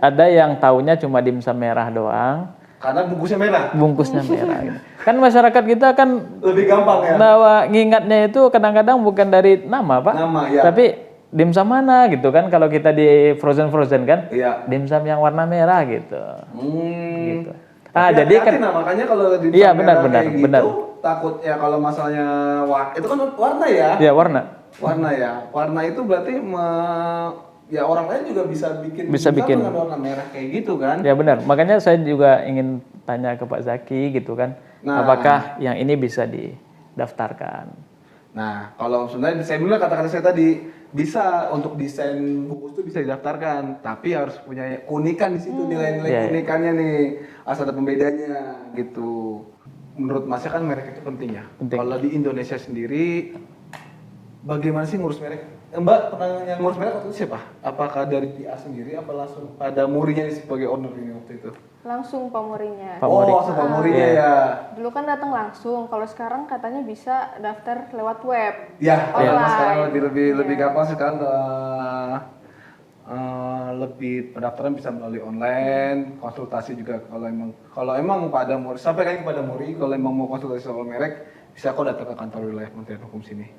Ada yang taunya cuma dimsum merah doang, Karena bungkusnya merah. bungkusnya merah gitu. Kan masyarakat kita kan Lebih gampang ya. bawa ngingatnya itu kadang-kadang bukan dari nama, Pak. Nama, ya. Tapi dimsum mana gitu kan kalau kita di frozen kan? Iya. Dimsum yang warna merah gitu. Gitu. Tapi Jadi kan hati-hati nah, makanya kalau dimsum Iya, merah benar, kayak gitu, benar. takut ya kalau masalahnya itu kan warna ya. ya warna. Warna ya. Warna itu berarti ya orang lain juga bisa bikin Bisa dimsum bikin. dengan warna merah kayak gitu kan. Ya benar, makanya saya juga ingin tanya ke Pak Zaki gitu kan, Nah. apakah yang ini bisa didaftarkan? Nah, kalau sebenarnya saya bilang kata-kata saya tadi bisa untuk desain bungkus itu bisa didaftarkan, tapi harus punya keunikan di situ nilai-nilai Iya, iya. keunikannya nih, harus ada pembedanya gitu. Menurut Masnya kan merek itu penting ya. Penting. Kalau di Indonesia sendiri, bagaimana sih ngurus merek? Mbak pernah yang ngurus merek waktu itu siapa? Apakah dari PR sendiri, apa langsung ada Murinya sebagai owner ini waktu itu? Langsung pamorinya. Pak Muri. Oh, langsung Pak Murinya ya. Dulu kan datang langsung, kalau sekarang katanya bisa daftar lewat web. Ya, Online. sekarang lebih gampang sekarang lebih pendaftaran bisa melalui online, konsultasi juga kalau emang pada Muri, sampaikan kepada Muri kalau emang mau konsultasi soal merek bisa kok datang ke kantor wilayah Kementerian Hukum sini.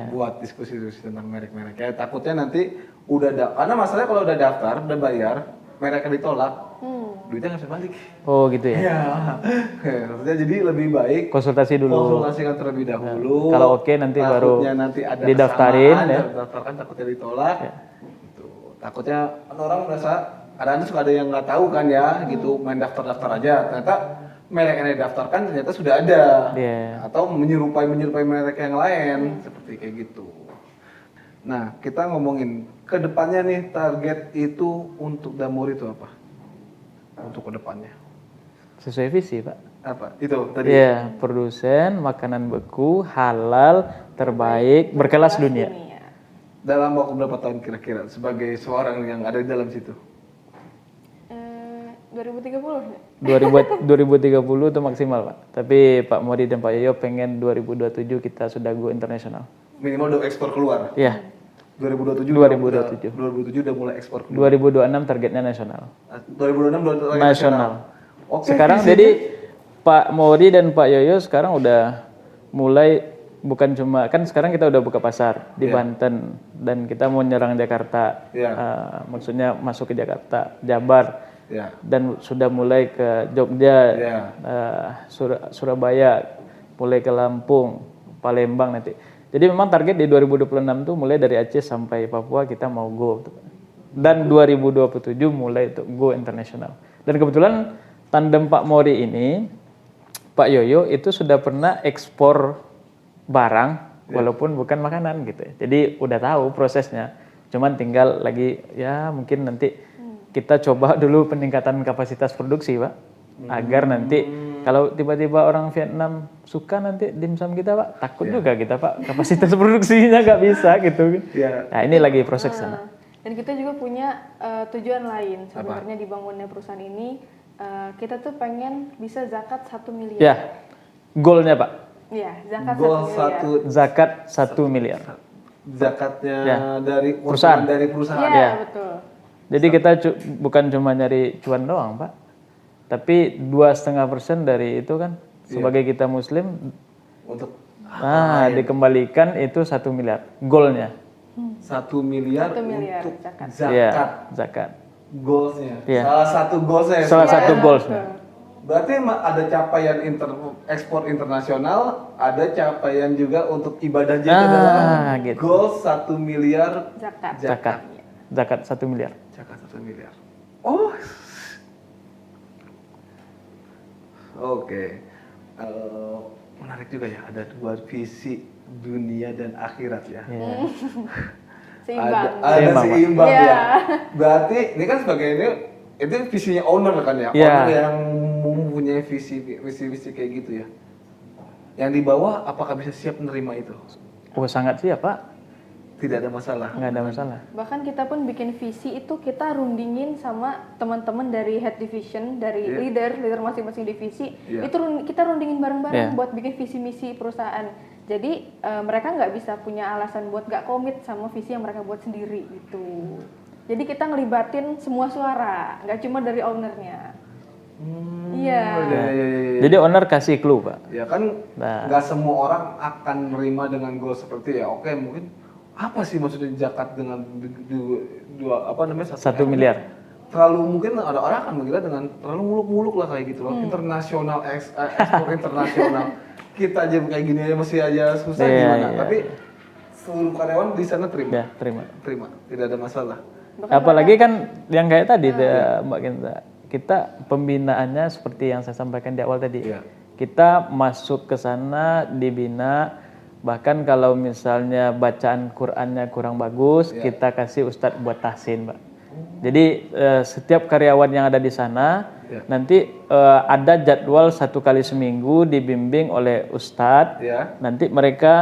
Buat diskusi-diskusi tentang merek-merek. Ya takutnya nanti karena masalahnya kalau udah daftar, udah bayar, mereknya ditolak, duitnya nggak bisa balik. Oh gitu ya. Iya. Maksudnya jadi lebih baik Konsultasi dulu. konsultasikan terlebih dahulu. Kalau oke nanti baru nanti ada didaftarin kesamaan, ya. Daftarkan takutnya ditolak. Gitu. Takutnya orang merasa kadang suka ada yang nggak tahu kan ya, gitu main daftar-daftar aja. Ternyata merek yang didaftarkan ternyata sudah ada. Atau menyerupai merek yang lain seperti kayak gitu. Nah, kita ngomongin ke depannya nih, target itu untuk Damuri itu apa? Untuk ke depannya. Sesuai visi, Pak. Apa? Itu tadi. Iya, produsen makanan beku halal terbaik berkelas dunia. Dalam waktu berapa tahun kira-kira sebagai seorang yang ada di dalam situ? 2030. 2030 itu maksimal, Pak. Tapi Pak Mori dan Pak Yoyo pengen 2027 kita sudah go internasional. Minimal udah ekspor keluar. Iya. 2027 udah mulai ekspor keluar. 2026 targetnya nasional. 2026 targetnya Nasional. Oke, sekarang jadi Pak Mori dan Pak Yoyo sekarang udah mulai bukan cuma kan sekarang kita udah buka pasar di Banten dan kita mau nyerang Jakarta. Maksudnya masuk ke Jakarta, Jabar. Dan sudah mulai ke Jogja, Surabaya, mulai ke Lampung, Palembang nanti. Jadi memang target di 2026 tuh mulai dari Aceh sampai Papua kita mau go. Dan 2027 mulai untuk go internasional. Dan kebetulan tandem Pak Mori ini, Pak Yoyo itu sudah pernah ekspor barang walaupun bukan makanan gitu. Jadi udah tahu prosesnya. Cuman tinggal lagi ya mungkin nanti kita coba dulu peningkatan kapasitas produksi, Pak. Agar nanti kalau tiba-tiba orang Vietnam suka nanti dimsum kita, Pak, takut juga kita, Pak, kapasitas produksinya nggak bisa gitu. Nah ini lagi proses sana. Dan kita juga punya tujuan lain sebenarnya dibangunnya perusahaan ini. Kita tuh pengen bisa zakat 1 miliar. Ya, goalnya, Pak. Iya, zakat Goal 1 miliar. Zakat 1 miliar. Zakatnya dari perusahaan. Iya, betul. Jadi kita bukan cuma nyari cuan doang, Pak. Tapi 2,5% dari itu kan sebagai kita Muslim untuk dikembalikan itu 1 miliar. Goalnya. 1 miliar untuk zakat. Zakat. Goalsnya. Salah satu goalsnya. Salah satu goalsnya. Berarti ada capaian ekspor internasional, ada capaian juga untuk ibadah adalah gitu. Goal 1 miliar zakat. Zakat 1 miliar. Zakat 1 miliar. Oh. Oke. Menarik juga ya, ada dua visi dunia dan akhirat ya. Seimbang. Ada seimbang ya. Berarti ini kan sebagai itu visinya owner kan ya. Owner yang mempunyai visi kayak gitu ya. Yang di bawah apakah bisa siap menerima itu? Oh, sangat siap, Pak. Tidak ada masalah. Nggak ada masalah. Bahkan kita pun bikin visi itu kita rundingin sama teman-teman dari head division, dari leader masing-masing divisi. Itu kita rundingin bareng-bareng buat bikin visi misi perusahaan. Jadi mereka nggak bisa punya alasan buat nggak komit sama visi yang mereka buat sendiri gitu. Jadi kita ngelibatin semua suara, nggak cuma dari ownernya. Iya. Jadi owner kasih clue, Pak. Ya kan nggak semua orang akan menerima dengan goal seperti ya. Oke, mungkin apa sih maksudnya zakat dengan satu miliar? Terlalu mungkin ada orang akan mengira dengan terlalu muluk-muluk lah kayak gitu loh. Internasional ekspor internasional. Kita aja kayak gini aja masih aja susah gimana. Tapi seluruh karyawan di sana terima. Terima. Tidak ada masalah. Apalagi kan yang kayak tadi Mbak Kinta. Kita pembinaannya seperti yang saya sampaikan di awal tadi. Kita masuk ke sana dibina. Bahkan kalau misalnya bacaan Qur'annya kurang bagus, kita kasih ustadz buat tahsin, Pak. Jadi setiap karyawan yang ada di sana nanti ada jadwal 1 kali seminggu dibimbing oleh ustadz. Nanti mereka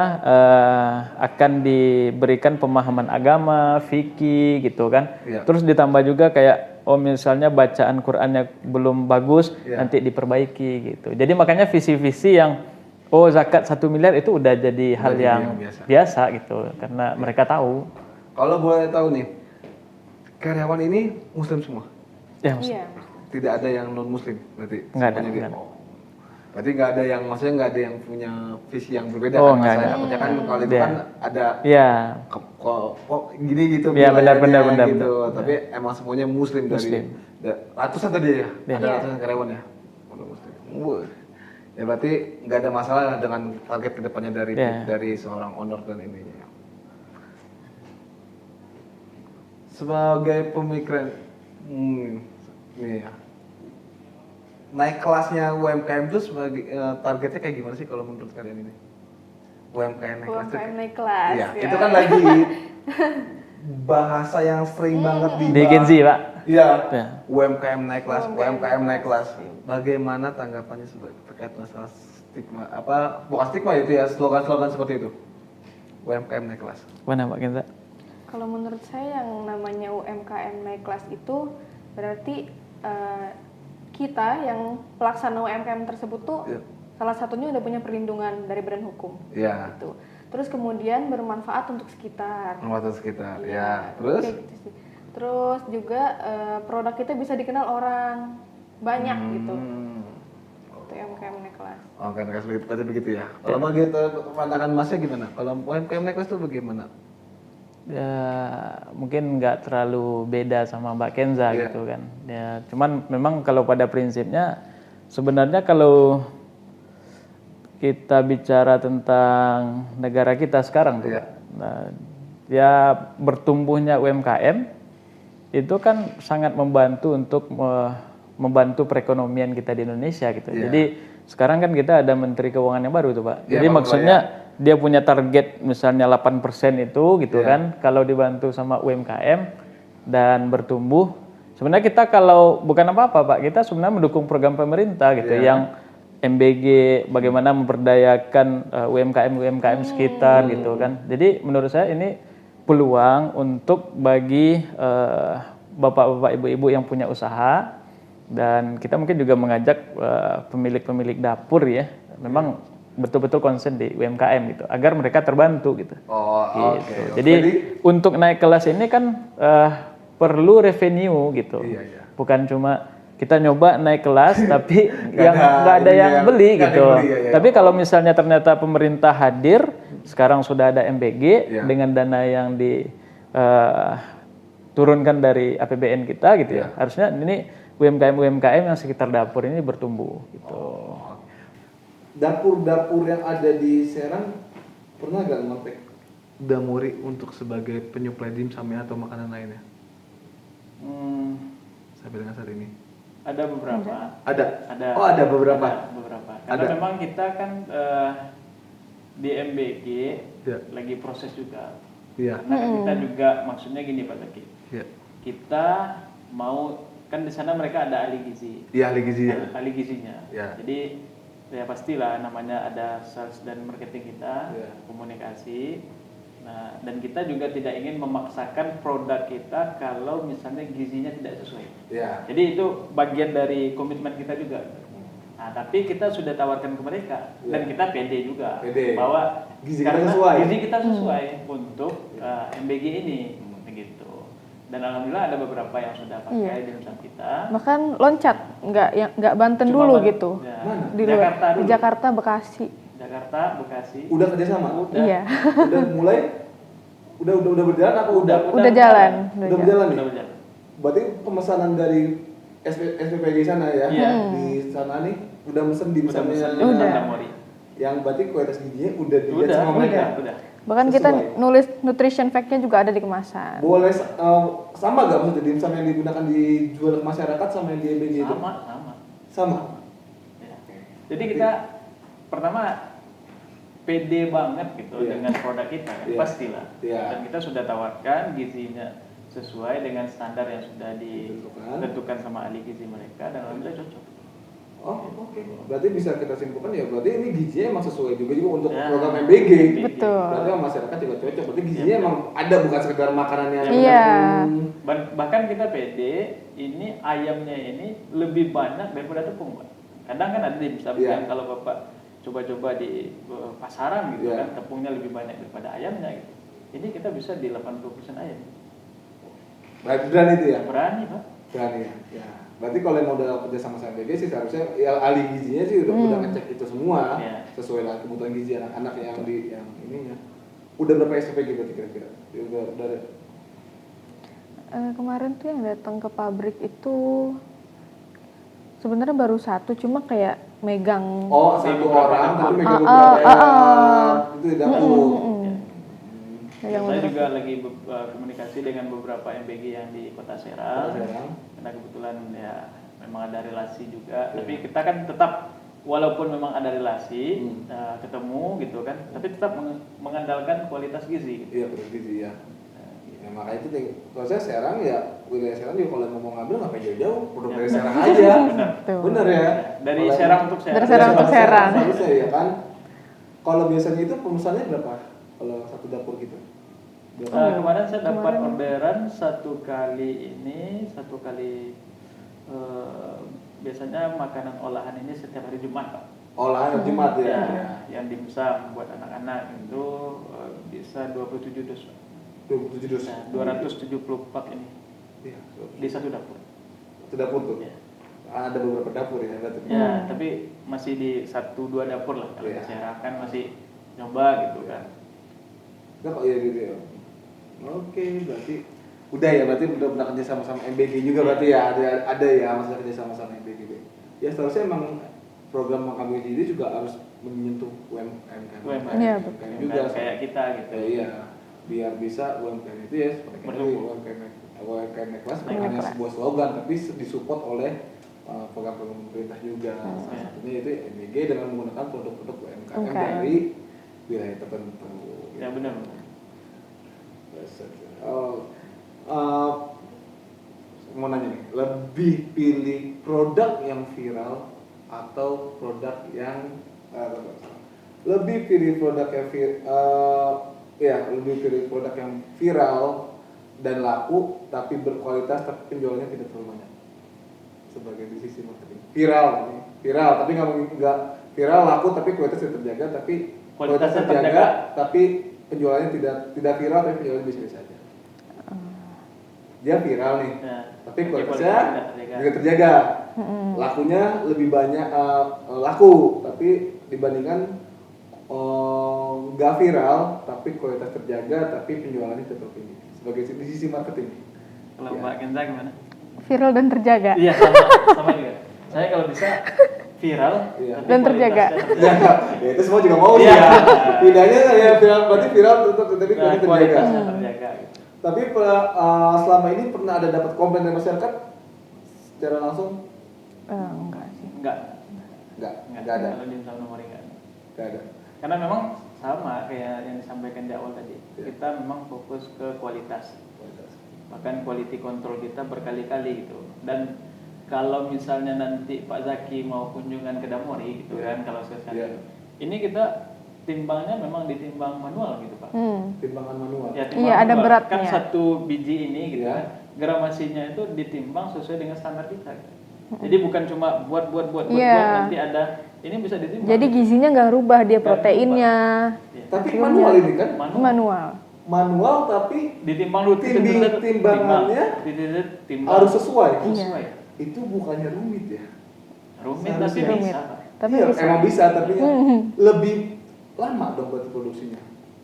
akan diberikan pemahaman agama, fikih gitu kan. Terus ditambah juga kayak misalnya bacaan Qur'annya belum bagus, nanti diperbaiki gitu. Jadi makanya visi-visi yang zakat 1 miliar itu udah jadi hal yang biasa gitu karena mereka tahu. Kalau boleh tahu nih, karyawan ini muslim semua? Ya, Iya. Tidak ada yang non muslim berarti? Nggak ada, Semuanya nggak ada. Oh. Berarti nggak ada yang, maksudnya nggak ada yang punya visi yang berbeda Oh, kan? nggak Maksudnya ada. takutnya kan kalau itu Iya. kan ada ya, kok gini gitu Iya, benar, wilayahnya benar, gitu. benar. Tapi emang semuanya muslim, Muslim. dari ratusan tadi ya? Iya. Ada ratusan karyawan ya? Muslim. Ya berarti nggak ada masalah dengan target kedepannya Iya. dari seorang owner dan ininya. Sebagai pemikiran ini ya, naik kelasnya UMKM itu sebagai targetnya kayak gimana sih kalau menurut kalian ini? UMKM naik kelas. UMKM naik kelas. Iya, ya. itu kan lagi bahasa yang sering banget di Gen Z, Pak. Iya. Ya. UMKM naik kelas, UMKM naik kelas. Bagaimana tanggapannya terkait masalah stigma? Bukan stigma itu ya, slogan-slogan seperti itu. UMKM naik kelas. Mana Pak Kenza? Kalau menurut saya yang namanya UMKM naik kelas itu berarti kita yang pelaksana UMKM tersebut tuh Iya. salah satunya udah punya perlindungan dari badan hukum. Iya. Gitu. Terus kemudian bermanfaat untuk sekitar. Penguatan sekitar. Iya, Ya. Terus? kayak gitu sih. Terus juga produk kita bisa dikenal orang banyak gitu. Itu UMKM naik kelas. Oh, kan berarti begitu ya. Kalau begitu pandangan Masnya gimana? Kalau UMKM naik kelas itu bagaimana? Ya, mungkin nggak terlalu beda sama Mbak Kenza Iya. gitu kan. Ya, cuman memang kalau pada prinsipnya sebenarnya kalau kita bicara tentang negara kita sekarang tuh, Iya. Pak. Nah, ya bertumbuhnya UMKM itu kan sangat membantu untuk membantu perekonomian kita di Indonesia gitu. Iya. Jadi sekarang kan kita ada Menteri Keuangan yang baru tuh, Pak. Iya, Jadi Pak maksudnya dia punya target misalnya 8% itu gitu Iya. kan, kalau dibantu sama UMKM dan bertumbuh. Sebenarnya kita kalau bukan apa-apa Pak, kita sebenarnya mendukung program pemerintah gitu yang MBG, bagaimana memperdayakan UMKM sekitar gitu kan. Jadi menurut saya ini peluang untuk bagi bapak-bapak ibu-ibu yang punya usaha, dan kita mungkin juga mengajak pemilik-pemilik dapur ya, memang betul-betul konsen di UMKM gitu, agar mereka terbantu gitu. Oh, Gitu. oke. Jadi untuk naik kelas ini kan perlu revenue gitu, Iya. bukan cuma kita nyoba naik kelas tapi Nggak nggak ada yang beli nggak ada gitu. yang beli, ya. Tapi kalau misalnya ternyata pemerintah hadir, sekarang sudah ada MBG Iya. dengan dana yang diturunkan dari APBN kita gitu ya, harusnya ini UMKM yang sekitar dapur ini bertumbuh gitu. Dapur-dapur yang ada di Serang pernah nggak ngontek Damuri untuk sebagai penyuplai dimsum atau makanan lainnya sampai dengan saat ini? Ada beberapa. Ada. Ada. Oh, ada beberapa. Ada beberapa. Karena Ada. memang kita kan di MBG Ya. lagi proses juga. Iya. Karena kan kita juga maksudnya gini Pak Zaki. Iya. Kita mau kan di sana mereka ada ahli gizi. Iya, ahli gizi ya. Ahli gizinya. Ya. Jadi ya pastilah namanya ada sales dan marketing kita, Ya. komunikasi. Nah, dan kita juga tidak ingin memaksakan produk kita kalau misalnya gizinya tidak sesuai. Iya. Jadi itu bagian dari komitmen kita juga. Nah, tapi kita sudah tawarkan ke mereka dan kita pede juga Pede. bahwa Gizi kita karena sesuai. gizi kita sesuai untuk MBG ini, begitu. Dan alhamdulillah ada beberapa yang sudah pakai dimsum kita. Bahkan loncat, nggak Banten Cuma dulu Ban- gitu. Ya, Di luar, Jakarta dulu. di Jakarta, Bekasi. Jakarta, Bekasi. Udah kerjasama? Udah. Iya. Udah mulai? Udah berjalan apa udah? Udah jalan. Udah berjalan nih? Udah berjalan. Berarti pemesanan dari SPPG sana ya? Iya. Di sana nih udah mesen di Udah misalnya pesan Udah. Damori. yang berarti kualitas gizinya udah dilihat Udah, sama mereka. udah. Bahkan kita Sesuai. nulis nutrition fact-nya juga ada di kemasan. Boleh sama gak maksudnya dimsum yang digunakan dijual ke masyarakat sama yang di MBG itu? Sama. Sama. Ya. Jadi kita pertama pede banget gitu Iya. dengan produk kita kan, Iya. pastilah. Iya. Dan kita sudah tawarkan gizinya sesuai dengan standar yang sudah ditentukan sama ahli gizi mereka dan alhamdulillah cocok. Oh, oke. Berarti bisa kita simpulkan ya, berarti ini gizinya emang sesuai juga untuk Ya. program MBG. Betul. Berarti sama masyarakat juga cocok. Berarti gizinya Iya. emang ada, bukan sekedar makanannya. Iya. Bahkan kita pede ini ayamnya ini lebih banyak daripada tepung, Pak. Kadang kan ada dimsum Iya. yang kalau Bapak coba-coba di pasaran gitu Iya. kan tepungnya lebih banyak daripada ayamnya gitu. Ini kita bisa di 80% ayam. Berani itu ya? Berani Pak. Berani ya. Berarti kalau yang udah kerja sama MBG sih seharusnya ya ahli gizinya sih udah ngecek itu semua sesuai lah kebutuhan gizi anak-anak yang ininya. Udah berapa SPG berarti kira-kira? Udah Kemarin tuh yang datang ke pabrik itu sebenarnya baru satu, cuma kayak megang. Oh, satu orang tapi megang beberapa itu di dapur. Saya juga lagi komunikasi dengan beberapa MBG yang di Kota Serang. Karena kebetulan ya memang ada relasi juga. Tapi kita kan tetap walaupun memang ada relasi ketemu gitu kan, tapi tetap mengandalkan kualitas gizi. Iya, kualitas gizi ya. Ya, makanya itu kalau saya Serang ya wilayah Serang juga kalau mau ngambil ngapain jauh-jauh, produk dari Serang aja. Benar ya. Dari Serang untuk Serang. Dari Serang untuk Serang. Harusnya ya kan. Kalau biasanya itu pemesannya berapa? Kalau satu dapur gitu? Kemarin saya dapat orderan satu kali biasanya makanan olahan ini setiap hari Jumat Pak. Olahan Jumat ya? Yang dimsum buat anak-anak itu bisa 27 dus. 27 dus? 270 pak ini di satu dapur. Satu dapur tuh? Ya. Ada beberapa dapur ya berarti? Ya, tapi masih di 1-2 dapur lah. Kalau saya kan masih nyoba gitu kan. Nah, kok iya gitu ya? Oke, berarti udah ya, berarti udah pernah kerja sama MBG juga berarti ya, ada ya masih kerja sama MBG. Ya seharusnya emang program Makan Gizi ini juga harus menyentuh UMKM juga kayak kita gitu. Iya, biar bisa UMKM itu ya seperti UMKM kelas bukan hanya sebuah slogan tapi disupport oleh program-program pemerintah juga. Salah satunya itu MBG dengan menggunakan produk-produk UMKM dari wilayah tertentu. Ya benar. Mau nanya nih, lebih pilih produk yang viral atau produk yang lebih pilih produk yang lebih pilih produk yang viral dan laku tapi berkualitas tapi penjualannya tidak terlalu banyak sebagai di sisi marketing. Viral tapi nggak viral laku tapi kualitas tidak terjaga tapi kualitasnya terjaga tapi penjualannya tidak viral tapi penjualannya biasa-biasa aja. Dia viral nih, tapi kualitasnya tidak terjaga. Lakunya lebih banyak laku, tapi dibandingkan nggak viral tapi kualitas terjaga tapi penjualannya tetap tinggi. Sebagai di sisi marketing. Kalau Mbak Kenza gimana? Viral dan terjaga. Iya sama juga. Saya kalau bisa viral dan terjaga. Ya itu semua juga mau ya. Bedanya ya viral berarti viral tetap tapi terjaga. Gitu. Tapi selama ini pernah ada dapat komplain dari masyarakat secara langsung? Enggak sih. Enggak ada. Kalau di Insya nomor enggak ada. Karena memang sama kayak yang disampaikan di awal tadi. Kita memang fokus ke kualitas. Bahkan quality control kita berkali-kali gitu. Dan kalau misalnya nanti Pak Zaki mau kunjungan ke Damori gitu kan kalau sekali. Ini kita timbangnya memang ditimbang manual gitu Pak. Timbangan manual. Ya, iya ada beratnya. Kan satu biji ini gitu kan. Gramasinya itu ditimbang sesuai dengan standar kita. Gitu. Jadi bukan cuma buat nanti ada ini bisa ditimbang. Jadi gizinya nggak rubah dia proteinnya. Tapi manual ini kan? Manual tapi ditimbang dulu timbangannya harus sesuai. Iya. Itu bukannya rumit ya? Rumit tapi bisa. Tapi iya, bisa. emang bisa tapi lebih lama dong berarti produksinya.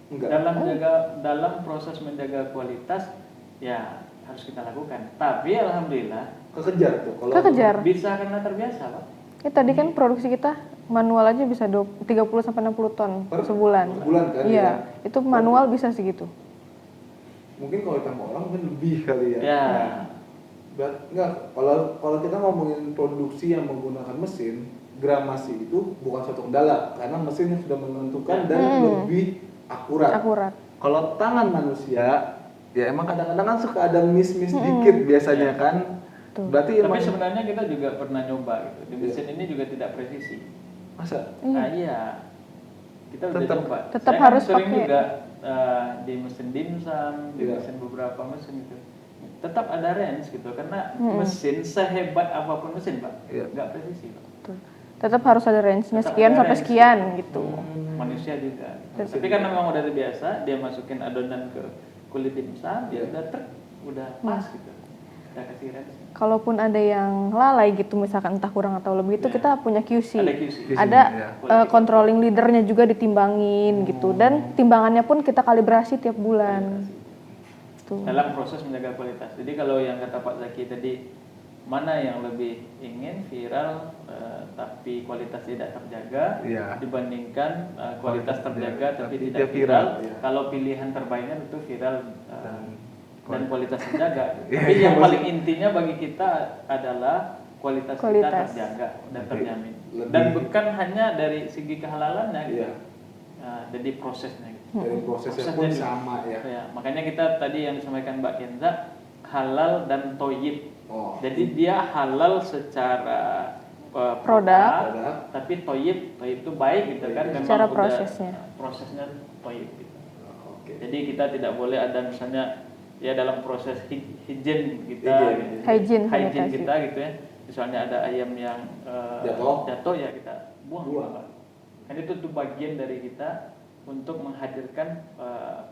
Enggak. Dalam proses menjaga kualitas ya harus kita lakukan. Tapi alhamdulillah kekejar tuh kalau bisa karena terbiasa, Pak. Ya tadi kan produksi kita manual aja bisa 30 sampai 60 ton sebulan. Sebulan kan? Iya, itu manual bisa segitu. Mungkin kalau ditambah orang mungkin lebih kali ya. Ya. Enggak, kalau kita ngomongin produksi yang menggunakan mesin, gramasi itu bukan suatu kendala karena mesinnya sudah menentukan dan lebih akurat. Kalau tangan manusia ya emang kadang-kadang kan suka ada miss dikit biasanya kan. Berarti tapi sebenarnya kita juga pernah nyoba gitu. Di mesin ini juga tidak presisi. Masa? Iya. Kita udah coba. Tetap saya harus sering pakai juga di mesin dimsum, di mesin beberapa mesin itu. Tetap ada range gitu karena mesin sehebat apapun mesin, Pak, nggak presisi, Pak. Betul. Tetap harus ada range-nya sekian sampai sekian gitu. Manusia juga. Tapi karena memang udah terbiasa, dia masukin adonan ke kulit dimsum, dia udah udah pas gitu. Kita kasih range. Kalaupun ada yang lalai gitu, misalkan entah kurang atau lebih, itu kita punya QC. Ada QC. Ada controlling leadernya juga ditimbangin gitu, dan timbangannya pun kita kalibrasi tiap bulan. Tuh. Dalam proses menjaga kualitas. Jadi kalau yang kata Pak Zaki tadi, mana yang lebih ingin viral tapi kualitas tidak terjaga dibandingkan kualitas terjaga tapi tidak viral. Kalau pilihan terbaiknya itu viral dan kualitas terjaga. Tapi yang paling intinya bagi kita adalah kualitas kita terjaga dan terjamin. Dan bukan hanya dari segi kehalalannya gitu. Jadi prosesnya gitu. Dari prosesnya pun sama ya. Makanya kita tadi yang disampaikan Mbak Kenza, halal dan toyib. Jadi dia halal secara produk, tapi toyib itu baik gitu kan, memang secara prosesnya toyib gitu. Jadi kita tidak boleh ada misalnya ya dalam proses hygiene kita, hygiene kita gitu ya. Misalnya ada ayam yang jatuh ya kita buang. Kan itu tuh bagian dari kita untuk menghadirkan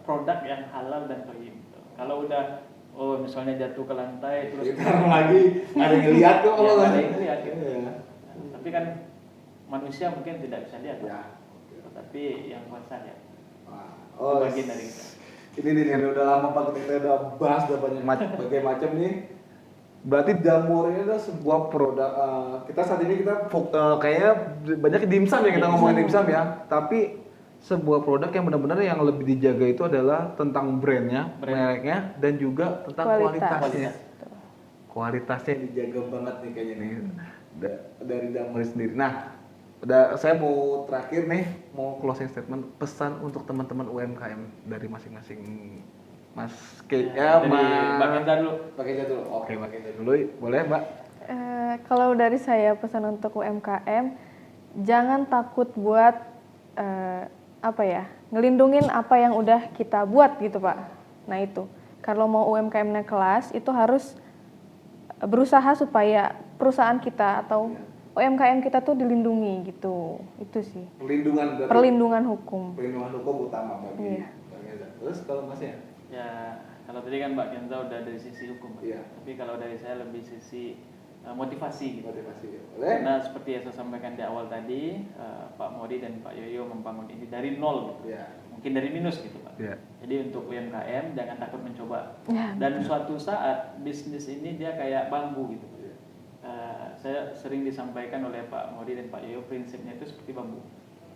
produk yang halal dan toyib. Gitu. Kalau udah misalnya jatuh ke lantai terus lagi ada yang lihat kok ada yang lihat gitu. Tapi kan manusia mungkin tidak bisa lihat. Tapi yang kuasa ya. Bagian dari kita. Ini nih udah lama banget kita udah bahas udah banyak macam nih. Berarti Damori ini adalah sebuah produk. Kita saat ini kayaknya banyak dimsum ya, kita ngomongin dimsum ya. Tapi sebuah produk yang benar-benar yang lebih dijaga itu adalah tentang brandnya, mereknya, dan juga tentang kualitasnya. Kualitasnya dijaga banget nih kayaknya nih dari Damori sendiri. Nah, saya mau terakhir nih, mau closing statement, pesan untuk teman-teman UMKM dari masing-masing Mas Kate ya, Mbak Kenza dulu. Oke, Mbak Kenza dulu, boleh Mbak? Kalau dari saya pesan untuk UMKM, jangan takut buat ngelindungin apa yang udah kita buat gitu Pak. Nah itu, kalau mau UMKM naik kelas itu harus berusaha supaya perusahaan kita atau UMKM kita tuh dilindungi gitu. Itu sih. Perlindungan hukum. Perlindungan hukum utama bagi Terus kalau Masnya? Ya, kalau tadi kan Mbak Kenza udah dari sisi hukum. Tapi kalau dari saya lebih sisi motivasi gitu. Karena seperti yang saya sampaikan di awal tadi, Pak Mori dan Pak Yoyo membangun ini dari nol gitu. Mungkin dari minus gitu Pak. Jadi untuk UMKM jangan takut mencoba. Dan suatu saat bisnis ini dia kayak bambu gitu. Saya sering disampaikan oleh Pak Mori dan Pak Yoyo, prinsipnya itu seperti bambu.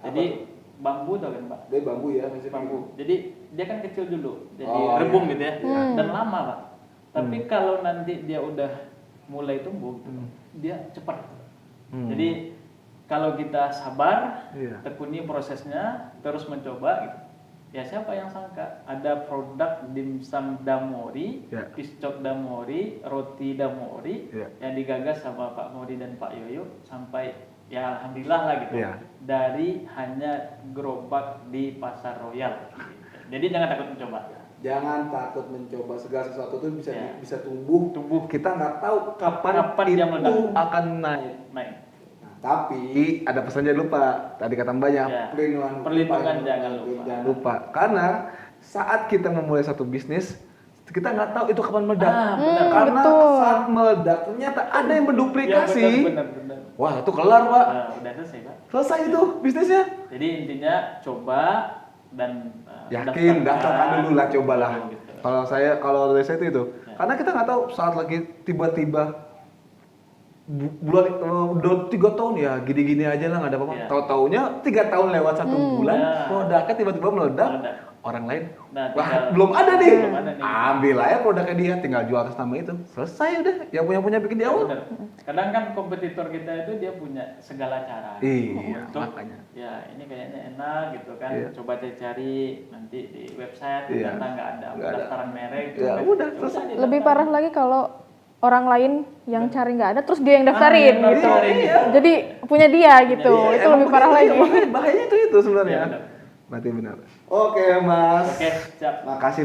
Jadi bambu tau kan Pak? Dari bambu ya, bambu. Jadi dia kan kecil dulu, jadi rebung gitu ya, dan lama Pak. Tapi kalau nanti dia udah mulai tumbuh, dia cepat. Jadi kalau kita sabar, tekuni prosesnya, terus mencoba, gitu, ya siapa yang sangka ada produk dimsum Damori, piscok Damori, roti Damori yang digagas sama Pak Mori dan Pak Yoyo sampai ya alhamdulillah lah gitu. Dari hanya gerobak di Pasar Royal. Jadi jangan takut mencoba. Jangan takut mencoba, segala sesuatu itu bisa tumbuh. Kita nggak tahu kapan dia itu akan naik. Nah, tapi ada pesannya lupa. Tadi kata Mbaknya, perlindungan jangan lupa. Karena saat kita memulai satu bisnis, kita nggak tahu itu kapan meledak. Karena saat meledak ternyata ada yang menduplikasi. Benar. Wah, itu kelar Pak. Udah selesai Pak. Selesai itu bisnisnya. Jadi intinya coba dan yakin, daftarkan dulu lah, cobalah. Kalau dari saya itu, karena kita nggak tahu saat lagi tiba-tiba bulan udah 3 tahun ya gini-gini aja lah, nggak ada apa-apa. Tahu-taunya 3 tahun lewat 1 bulan, produknya tiba-tiba meledak. Orang lain, belum ada nih. Ambil aja produknya dia, tinggal jual atas nama itu. Selesai udah, yang punya bikin di awal. Kadang kan kompetitor kita itu dia punya segala cara. Untuk, makanya. Ya ini kayaknya enak gitu kan. Coba cari nanti di website, ternyata nggak ada pendaftaran merek. Udah selesai. Lebih parah lagi kalau orang lain yang cari nggak ada, terus dia yang daftarin gitu. Jadi punya dia gitu. Itu lebih parah lagi. Bahayanya itu sebenarnya. Berarti benar. Oke Mas. Oke, siap. Makasih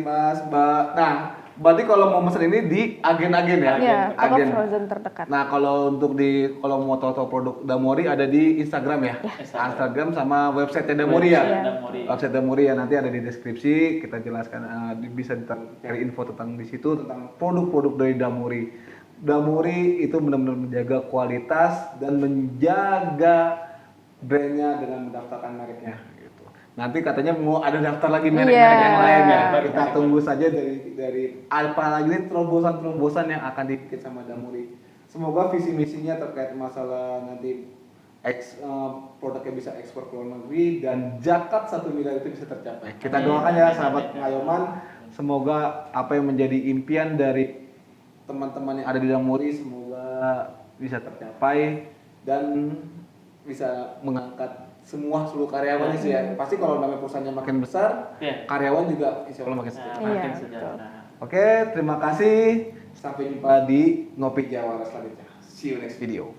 Mas, Mbak. Nah, berarti kalau mau pesan ini di agen-agen ya? Iya, toko Agen. frozen terdekat. Nah, kalau untuk kalau mau tahu produk Damori ada di Instagram ya? Instagram sama website Damori ya? Iya. Damori. Website Damori ya, nanti ada di deskripsi, kita jelaskan, bisa cari info tentang di situ tentang produk-produk dari Damori. Damori itu benar-benar menjaga kualitas dan menjaga brandnya dengan mendaftarkan mereknya gitu. Nanti katanya mau ada daftar lagi merek-merek yang lain ya. Kita tunggu saja dari apa lagi nih terobosan-terobosan yang akan dibikin sama Damori. Semoga visi misinya terkait masalah nanti produknya bisa ekspor ke luar negeri dan zakat 1 miliar itu bisa tercapai. Kita doakan ya sahabat Ngayoman, semoga apa yang menjadi impian dari teman-teman yang ada di Damori semoga bisa tercapai dan bisa mengangkat seluruh karyawannya sih ya. Pasti kalau namanya perusahaannya makin besar, karyawan juga insya Allah makin sejahtera. Makin Iya, sejahtera. Oke, terima kasih. Sampai jumpa di Ngopi Jawara selanjutnya. See you next video.